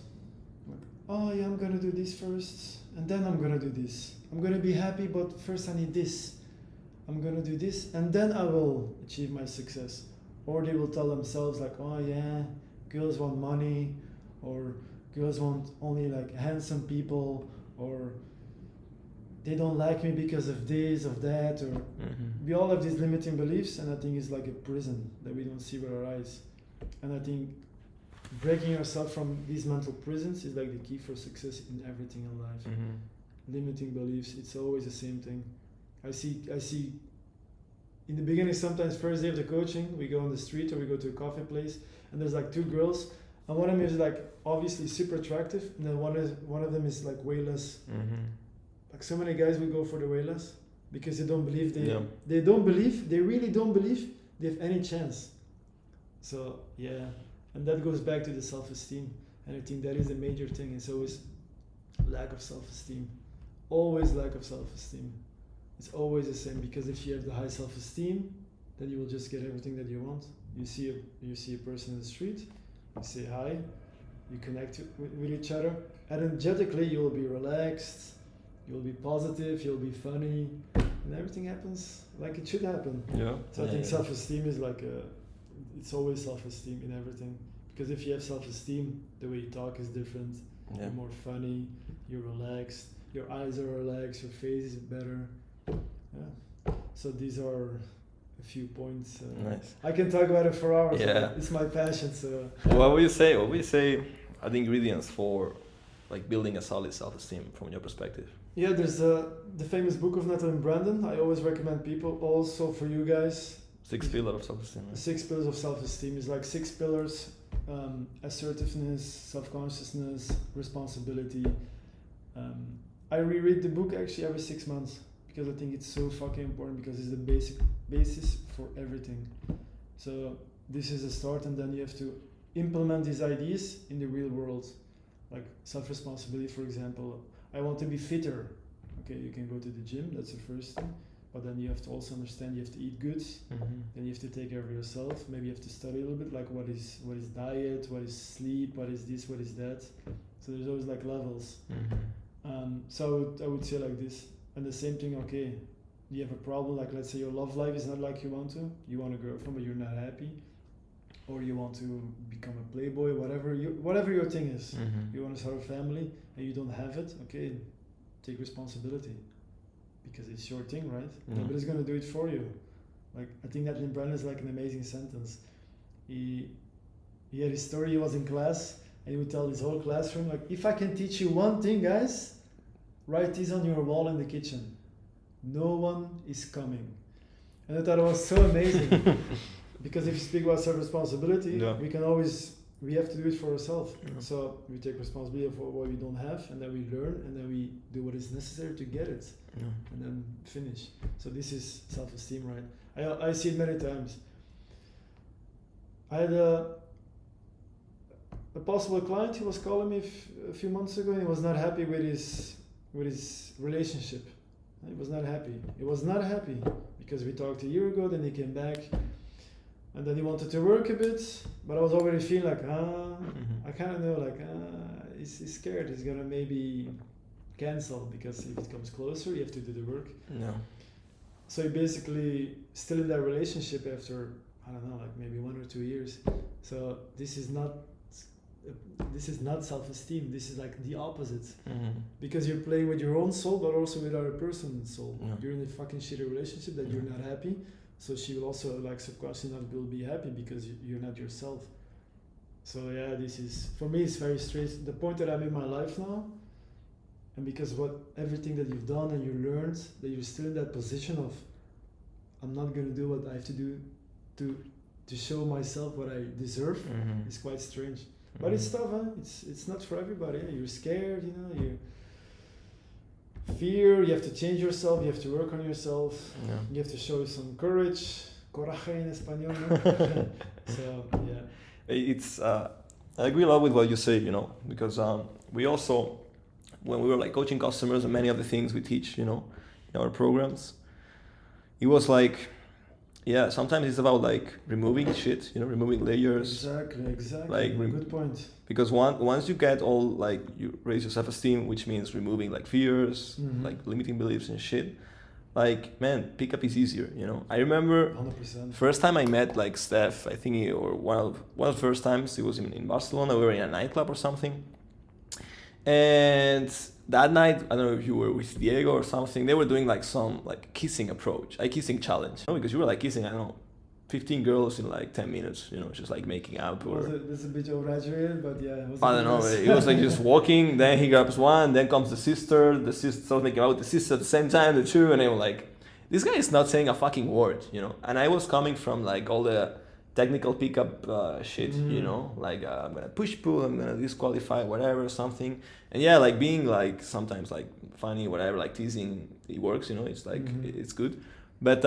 Like, oh yeah, I'm gonna do this first, and then I'm gonna do this. I'm gonna be happy, but first I need this. I'm gonna do this, and then I will achieve my success. Or they will tell themselves like, oh yeah, girls want money, or girls want only like handsome people, or they don't like me because of this, of that, or Mhm. we all have these limiting beliefs, and I think it's like a prison that we don't see with our eyes. And I think breaking yourself from these mental prisons is like the key for success in everything in life. Mhm. Limiting beliefs, it's always the same thing. I see in the beginning, sometimes first day of the coaching, we go on the street or we go to a coffee place, and there's like 2 girls, and one of them is like obviously super attractive, and then one of them is like way less. Mhm. Like, so many guys will go for the way less because they don't believe Yeah. they really don't believe they have any chance. So yeah, and that goes back to the self-esteem, and I think that is a major thing. It's always lack of self-esteem, always lack of self-esteem. It's always the same, because if you have the high self-esteem, then you will just get everything that you want. You see a person in the street, you say hi, you connect with each other, and energetically you will be relaxed, you'll be positive, you'll be funny, and everything happens like it should happen. Yeah. So I think self-esteem is like it's always self-esteem in everything. Because if you have self-esteem, the way you talk is different. Yeah. You're more funny, you're relaxed, your eyes are relaxed, your face is better. Yeah. So these are a few points. Nice. I can talk about it for hours. Yeah. It's my passion. So. What would you say are the ingredients for like building a solid self-esteem from your perspective? Yeah, there's the famous book of Nota and Brandon. I always recommend people, also for you guys. 6 pillars of self-esteem. The 6 pillars of self-esteem is like 6 pillars: assertiveness, self-consciousness, responsibility. I reread the book actually every 6 months, because I think it's so fucking important, because it's the basis for everything. So this is a start, and then you have to implement these ideas in the real world. Like self-responsibility, for example. I want to be fitter. Okay, you can go to the gym, that's the first thing. But then you have to also understand you have to eat good. Mhm. Then you have to take care of yourself. Maybe you have to study a little bit, like what is diet, what is sleep, what is this, what is that. So there's always like levels. Mhm. So I would say like this. And the same thing, okay, you have a problem, like let's say your love life is not like you want to. You want a girlfriend, but you're not happy. Or you want to become a playboy, whatever your thing is. Mhm. You want to start a family and you don't have it, okay, take responsibility. Because it's your thing, right? Yeah. Nobody's gonna do it for you. Like, I think that Brandon is like an amazing sentence. He had his story, he was in class, and he would tell his whole classroom, like, if I can teach you one thing, guys, write this on your wall in the kitchen. No one is coming. And I thought it was so amazing. Because if you speak about self-responsibility, we have to do it for ourselves. So we take responsibility for what we don't have, and then we learn, and then we do what is necessary to get it, and then finish. So this is self-esteem, right? I see it many times. I had a possible client. He was calling me a few months ago, and he was not happy with his relationship. He was not happy. He was not happy because we talked a year ago. Then he came back, and then he wanted to work a bit. But I was already feeling like, I kind of know, like, he's scared. He's gonna maybe cancel because if it comes closer, you have to do the work. No. So he basically still in that relationship after, I don't know, like maybe 1 or 2 years. So this is not self-esteem. This is like the opposite. Because you're playing with your own soul, but also with other person's soul. You're in a fucking shitty relationship that you're not happy. So she will also, like, subconsciously not will be happy because you're not yourself. So yeah, this is, for me, it's very strange. The point that I'm in my life now, and because everything that you've done and you learned, that you're still in that position of, I'm not gonna do what I have to do to show myself what I deserve. It's quite strange. But it's tough, huh? It's not for everybody. Eh? You're scared, you know, you fear, you have to change yourself, you have to work on yourself, you have to show some courage, coraje in español, no? So, yeah. It's, I agree a lot with what you say, you know, because we also, when we were like coaching customers and many of the things we teach, you know, in our programs, it was like, yeah, sometimes it's about like removing shit, you know, removing layers. Exactly. Like, good point. Because once you get all, like, you raise your self-esteem, which means removing like fears, like limiting beliefs and shit, like, man, pickup is easier, you know. I remember 100%. First time I met like STEF, I think, or one of the first times, it was in Barcelona. We were in a nightclub or something. And that night, I don't know if you were with Diego or something, they were doing like some like kissing approach, a kissing challenge. You know, because you were like kissing, I don't know, 15 girls in like 10 minutes, you know, just like making out. Or It's a bit exaggerated, but yeah. I don't know, it was like just walking, then he grabs one, then comes the sister starts making out with the sister at the same time, the two, and they were like, this guy is not saying a fucking word, you know. And I was coming from like all the technical pickup shit, you know, like I'm gonna push pull, I'm gonna disqualify, whatever, something. And yeah, like being like sometimes like funny, whatever, like teasing, it works, you know, it's like, it's good. But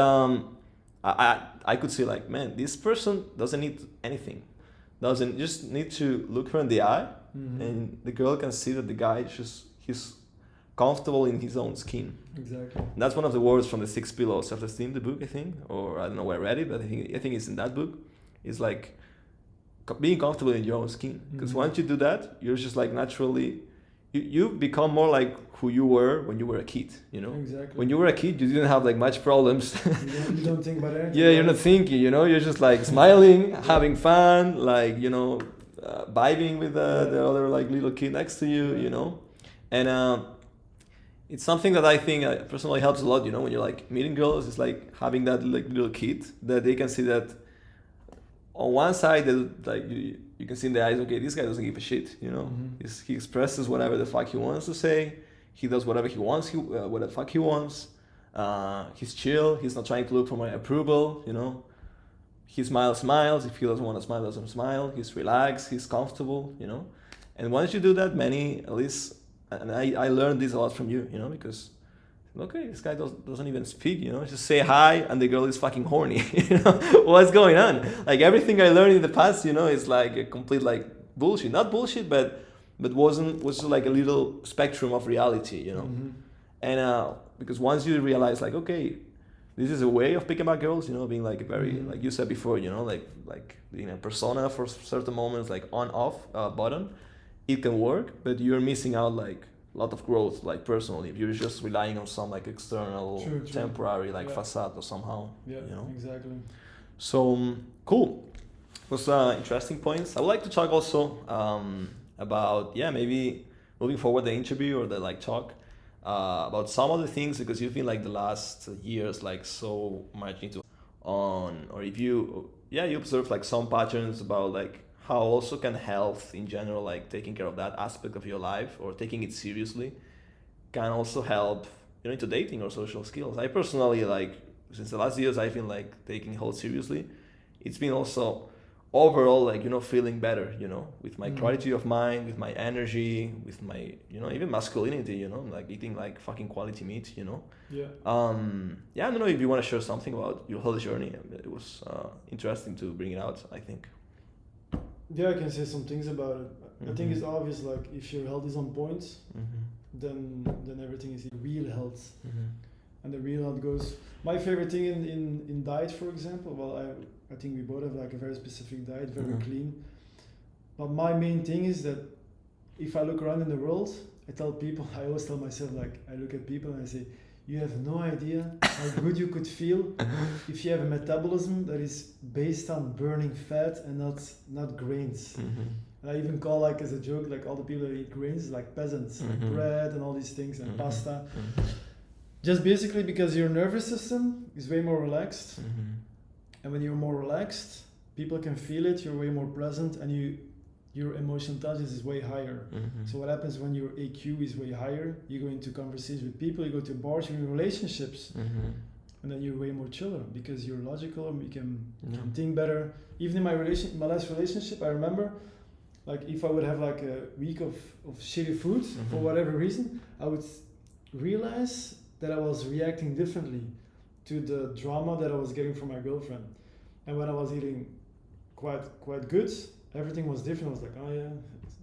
I could say like, man, this person doesn't need anything, doesn't just need to look her in the eye, and the girl can see that the guy he's comfortable in his own skin. Exactly. And that's one of the words from the 6 Pillars of Self-Esteem, the book, I think, or I don't know where I read it, but I think it's in that book. It's like being comfortable in your own skin. Because once you do that, you're just like naturally, you become more like who you were when you were a kid, you know? Exactly. When you were a kid, you didn't have like much problems. You don't think about anything. Yeah, you're not thinking, you know? You're just like smiling, having fun, like, you know, vibing with the other like little kid next to you, you know? And it's something that I think personally helps a lot, you know, when you're like meeting girls. It's like having that like little kid that they can see that on one side, that like you can see in the eyes, okay, this guy doesn't give a shit, you know. He expresses whatever the fuck he wants to say. He does whatever he wants, what the fuck he wants. He's chill. He's not trying to look for my approval, you know. He smiles. If he doesn't want to smile, doesn't smile. He's relaxed. He's comfortable, you know. And once you do that, at least, and I learned this a lot from you, you know, because, okay, this guy doesn't even speak, you know, just say hi and the girl is fucking horny, you know, what's going on? Like everything I learned in the past, you know, is like a complete like bullshit, not bullshit, but was just like a little spectrum of reality, you know. And because once you realize like, okay, this is a way of picking up girls, you know, being like very, like you said before, you know, like being a persona for certain moments, like on off button, it can work, but you're missing out like a lot of growth, like personally, if you're just relying on some like external, temporary like facade or somehow, you know. Exactly. So cool. Those interesting points. I would like to talk also about maybe moving forward the interview or the like talk about some of the things, because you've been like the last years like so much into or if you observe like some patterns about like how also can health in general, like taking care of that aspect of your life or taking it seriously, can also help, you know, into dating or social skills. I personally, like, since the last years, I've been like taking health seriously. It's been also overall, like, you know, feeling better, you know, with my quality of mind, with my energy, with my, you know, even masculinity, you know, like eating like fucking quality meat, you know. Yeah. Yeah, I don't know if you want to share something about your health journey. It was interesting to bring it out, I think. Yeah, I can say some things about it. I think it's obvious, like, if your health is on point, then everything is real health. And the real health goes... My favorite thing in diet, for example, well, I think we both have like a very specific diet, very clean. But my main thing is that if I look around in the world, I always tell myself, like, I look at people and I say, you have no idea how good you could feel if you have a metabolism that is based on burning fat and not grains. And I even call, like, as a joke, like, all the people that eat grains like peasants, like bread and all these things and pasta. Just basically because your nervous system is way more relaxed. And when you're more relaxed, people can feel it, you're way more present, and your emotional intelligence is way higher. So what happens when your AQ is way higher? You go into conversations with people, you go to bars, you're in relationships, and then you're way more chiller because you're logical and you can think better. Even in my last relationship, I remember, like, if I would have like a week of shitty food for whatever reason, I would realize that I was reacting differently to the drama that I was getting from my girlfriend. And when I was eating quite good, everything was different. I was like, oh yeah,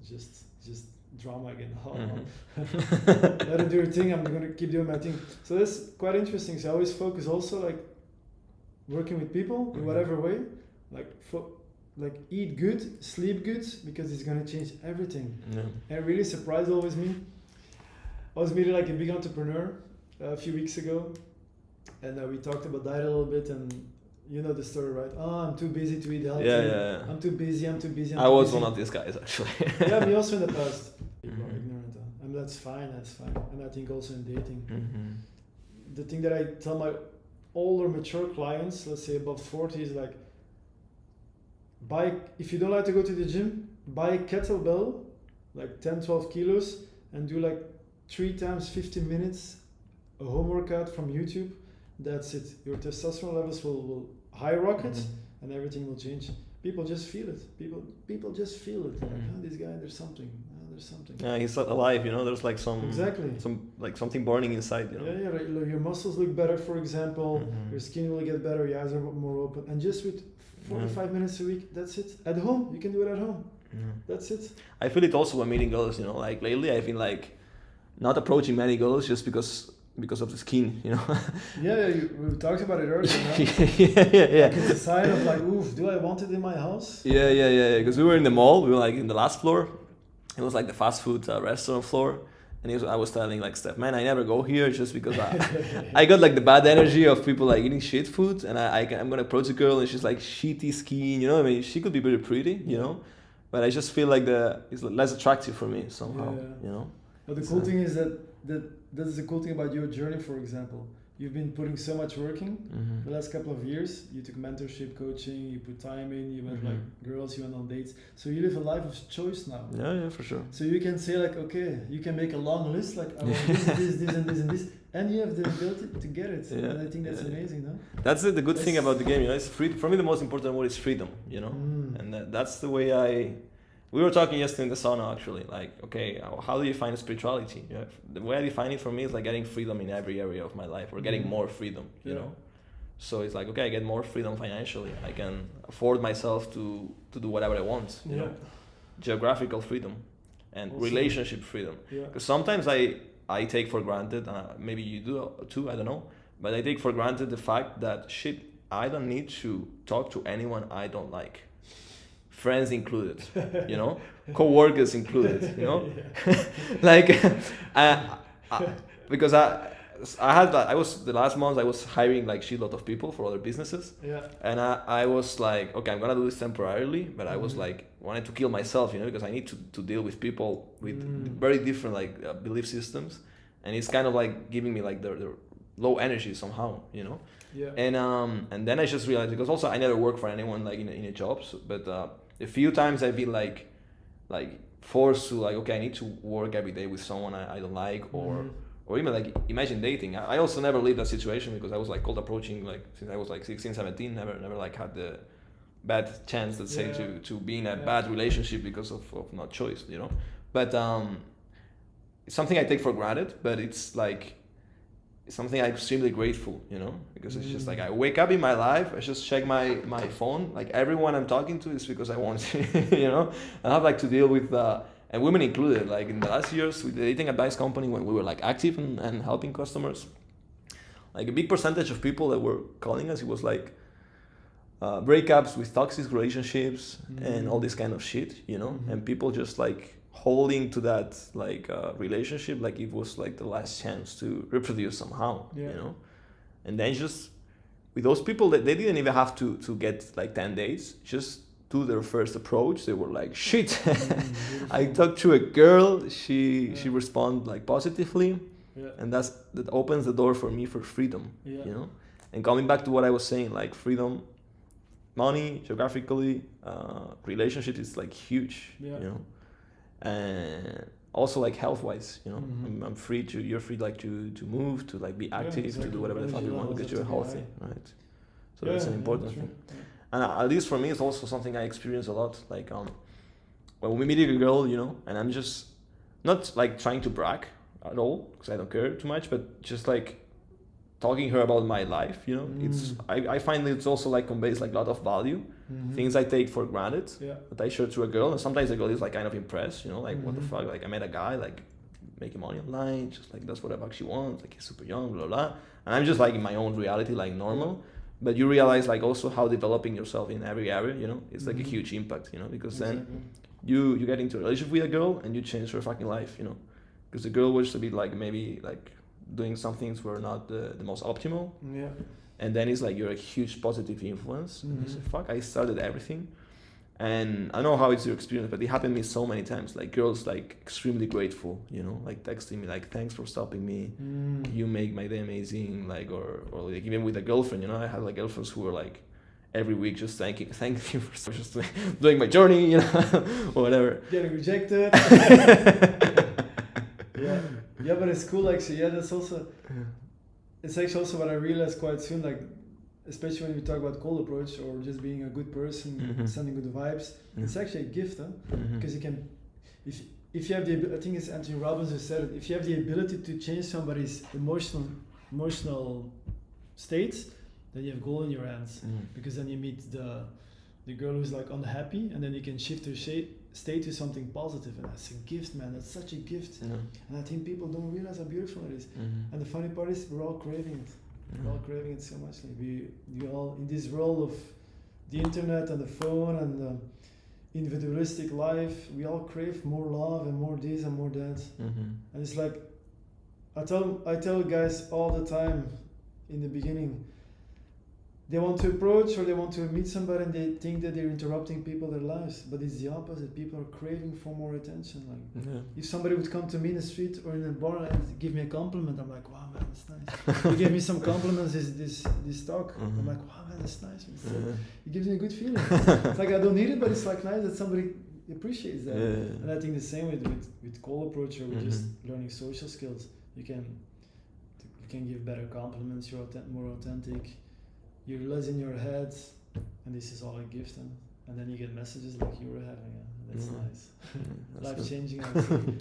it's just drama again. Let her do her thing, I'm gonna keep doing my thing. So that's quite interesting. So I always focus also, like, working with people in whatever way, like eat good, sleep good, because it's gonna change everything. And it really surprised always me. I was meeting like a big entrepreneur a few weeks ago, and we talked about diet a little bit, and you know the story, right? Oh, I'm too busy to eat healthy. Yeah. I'm too busy. I was one of these guys, actually. Yeah, me also in the past. People are ignorant, and that's fine. And I think also in dating, the thing that I tell my older, mature clients, let's say above 40, is like, if you don't like to go to the gym, buy a kettlebell, like 10, 12 kilos, and do like 3 times 15 minutes, a home workout from YouTube. That's it. Your testosterone levels will high rocket, and everything will change. People just feel it. People just feel it. Like, oh, this guy, there's something. There's something. Yeah, he's alive. You know, there's like something burning inside. You know. Yeah. Like your muscles look better, for example. Your skin will get better. Your eyes are more open. And just with 45 minutes a week, that's it. At home, you can do it at home. That's it. I feel it also when meeting girls. You know, like lately I've been like not approaching many girls just because of the skin, you know. We talked about it earlier. Yeah. Like, it's a sign of like, oof, do I want it in my house? Yeah. Because we were in the mall. We were like in the last floor. It was like the fast food restaurant floor, and I was telling like Steph, man, I never go here just because I got like the bad energy of people like eating shit food, and I'm gonna approach a girl and she's like shitty skin, you know. I mean, she could be very pretty, you know, but I just feel like it's less attractive for me somehow, you know. But the cool thing is that's the cool thing about your journey, for example. You've been putting so much work in the last couple of years. You took mentorship, coaching, you put time in, you went like girls, you went on dates. So you live a life of choice now. Yeah, for sure. So you can say like, okay, you can make a long list, like I want this, and you have the ability to get it. Yeah. And I think that's amazing, no? That's the good thing about the game, you know. It's free. For me, the most important word is freedom, you know. And that's the way we were talking yesterday in the sauna, actually. Like, okay, how do you find spirituality? Yeah, the way I define it for me is like getting freedom in every area of my life, or getting more freedom, you know? So it's like, okay, I get more freedom financially. I can afford myself to do whatever I want, you know? Geographical freedom and also relationship freedom. Because sometimes I take for granted, maybe you do too, I don't know, but I take for granted the fact that I don't need to talk to anyone I don't like. Friends included, you know, co-workers included, you know, like, because I was the last month I was hiring like shitload of people for other businesses, and I was like, okay, I'm gonna do this temporarily, but I was like wanted to kill myself, you know, because I need to deal with people with very different like belief systems, and it's kind of like giving me like the low energy somehow, you know. And then I just realized, because also I never worked for anyone like in a job, but the few times I've been like forced to like, okay, I need to work every day with someone I don't like, or even like imagine dating. I also never lived that situation because I was like cold approaching like since I was like 16, 17, never like had the bad chance, let's say, to be in a bad relationship because of not choice, you know. But it's something I take for granted, but it's like it's something I'm extremely grateful, you know, because it's just like I wake up in my life, I just check my phone, like everyone I'm talking to is because I want to, you know. I have like to deal with and women included, like in the last years with the dating advice company when we were like active and helping customers, like a big percentage of people that were calling us, it was like breakups with toxic relationships and all this kind of shit, you know, and people just like holding to that like relationship like it was like the last chance to reproduce somehow, you know. And then just with those people that they didn't even have to get like 10 days, just do their first approach, they were like, shit, I talked to a girl, she responded like positively, and that opens the door for me for freedom, you know. And coming back to what I was saying, like freedom, money, geographically, relationship is like huge, you know. And also like health-wise, you know, I'm free to, you're free like to move, to like be active, to do whatever the fuck you want to get you healthy, right? So that's an important thing. And at least for me, it's also something I experience a lot. Like when we meet a girl, you know, and I'm just not like trying to brag at all because I don't care too much, but just like talking her about my life, you know, it's I find it's also like conveys like a lot of value, things I take for granted that I share to a girl, and sometimes the girl is like kind of impressed, you know, like what the fuck, like I met a guy like making money online, just like that's what the fuck she wants, like he's super young, blah blah, and I'm just like in my own reality like normal. But you realize like also how developing yourself in every area, you know, it's like a huge impact, you know, because then you get into a relationship with a girl and you change her fucking life, you know, because the girl was a bit like maybe like doing some things were not the most optimal, and then it's like you're a huge positive influence, and you say, fuck, I started everything. And I know how it's your experience, but it happened to me so many times, like girls like extremely grateful, you know, like texting me like, thanks for stopping me, you make my day amazing, like or like even with a girlfriend, you know, I had like girlfriends who were like every week just thank you for just doing my journey, you know, or whatever. Getting rejected. But it's cool actually. That's also it's actually also what I realized quite soon, like especially when we talk about cold approach or just being a good person, sending good vibes, it's actually a gift, because you can, if you have the, I think it's Anthony Robbins who said it, if you have the ability to change somebody's emotional states, then you have gold in your hands, because then you meet the girl who's like unhappy, and then you can shift her state to something positive, and that's a gift, man. That's such a gift, and I think people don't realize how beautiful it is. And the funny part is we're all craving it. We're all craving it so much. Like we all in this world of the internet and the phone and the individualistic life, we all crave more love and more this and more that. And it's like I tell guys all the time in the beginning, they want to approach or they want to meet somebody and they think that they're interrupting people their lives, but it's the opposite. People are craving for more attention. Like if somebody would come to me in the street or in a bar and give me a compliment, I'm like, wow man, that's nice. You gave me some compliments this talk. I'm like, wow man, that's nice. It gives me a good feeling. It's like I don't need it, but it's like nice that somebody appreciates that. And I think the same with cold approach or with just learning social skills. You can give better compliments. You're more authentic. You're less in your head, and this is all a gift, and then you get messages like you were having. That's nice, life changing.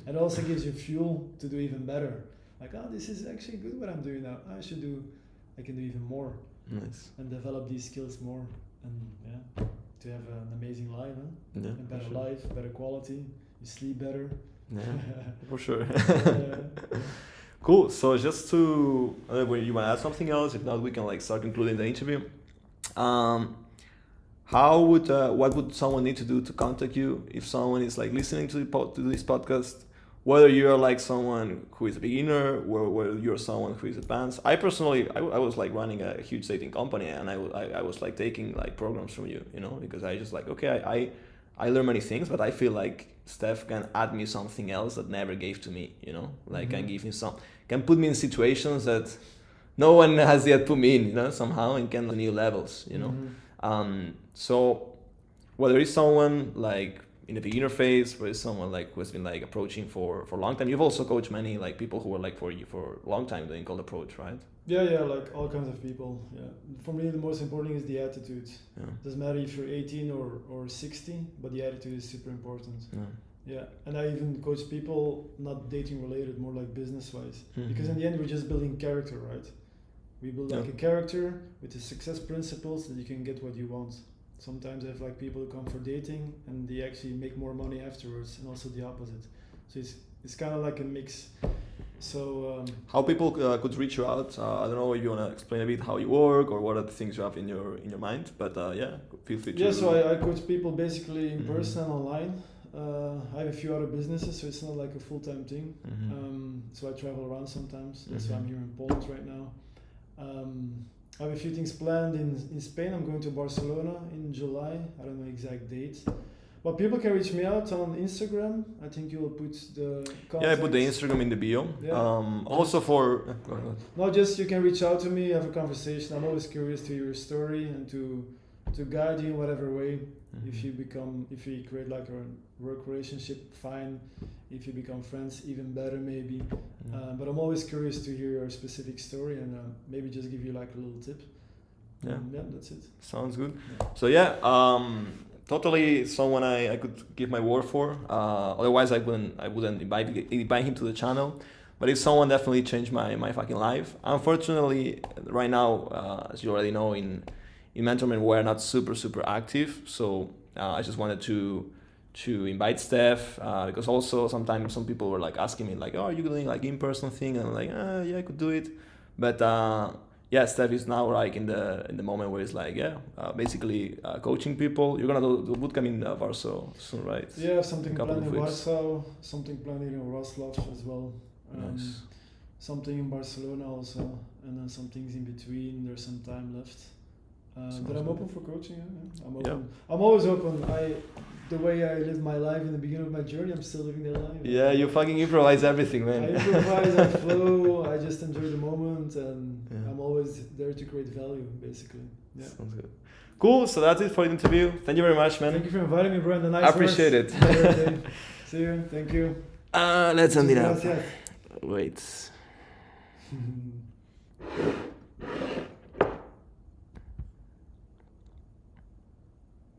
It also gives you fuel to do even better. Like, oh, this is actually good what I'm doing now. I can do even more. Nice. And develop these skills more, and to have an amazing life, a better life, better quality. You sleep better. Yeah, for sure. Cool. So just to, you want to add something else? If not, we can like start concluding the interview. What would someone need to do to contact you if someone is like listening to this podcast? Whether you're like someone who is a beginner, or whether you're someone who is advanced. I personally, I was like running a huge dating company, and I was like taking like programs from you, you know, because I just like, okay, I learn many things, but I feel like Steph can add me something else that never gave to me, you know, like can put me in situations that no one has yet put me in, you know, somehow, and can new levels, you know. So whether it's someone like in the beginner phase, where it's someone like who has been like approaching for a long time. You've also coached many like people who were like for you for a long time doing cold approach, right? Yeah, like all kinds of people. Yeah, for me the most important is the attitude. Yeah. Doesn't matter if you're 18 or 60, but the attitude is super important. Yeah, and I even coach people not dating related, more like business wise, because in the end we're just building character, right? We build like a character with the success principles that you can get what you want. Sometimes I have like people who come for dating and they actually make more money afterwards, and also the opposite. So it's kind of like a mix. So how people could reach you out? I don't know if you want to explain a bit how you work or what are the things you have in your mind, but yeah, feel free to. Yeah, so I coach people basically in person and online. I have a few other businesses, so it's not like a full-time thing. So I travel around sometimes. That's why I'm here in Poland right now. I have a few things planned in Spain. I'm going to Barcelona in July. I don't know exact date. But people can reach me out on Instagram. I think you will put the contacts. Yeah, I put the Instagram in the bio. Yeah. Also for... go ahead. No, just you can reach out to me, have a conversation. I'm always curious to hear your story and to guide you in whatever way. If you create like a work relationship, fine. If you become friends, even better maybe. But I'm always curious to hear your specific story and maybe just give you like a little tip. Yeah, that's it. Sounds good. Yeah. So yeah, totally someone I could give my word for. Otherwise I wouldn't invite him to the channel. But it's someone definitely changed my fucking life. Unfortunately, right now, as you already know, in MentorMen we're not super active. So I just wanted to invite STEF because also sometimes some people were like asking me like, oh, are you doing like in-person thing? And I'm like, yeah, I could do it. But yeah, STEF is now like in the moment where it's like, basically coaching people. You're gonna do bootcamp in Warsaw soon, right? Yeah, something planned in Warsaw, something planned in Wrocław as well. Nice. Something in Barcelona also, and then some things in between. There's some time left. But I'm open for coaching. Yeah. I'm open. I'm always open. The way I lived my life in the beginning of my journey, I'm still living that life. Yeah, you fucking improvise everything, man. I improvise, I flow, I just enjoy the moment, and I'm always there to create value, basically. Yeah. Sounds good. Cool, so that's it for the interview. Thank you very much, man. Thank you for inviting me, Brandon. Nice I appreciate it. See you. Thank you. Let's end it up. Wait.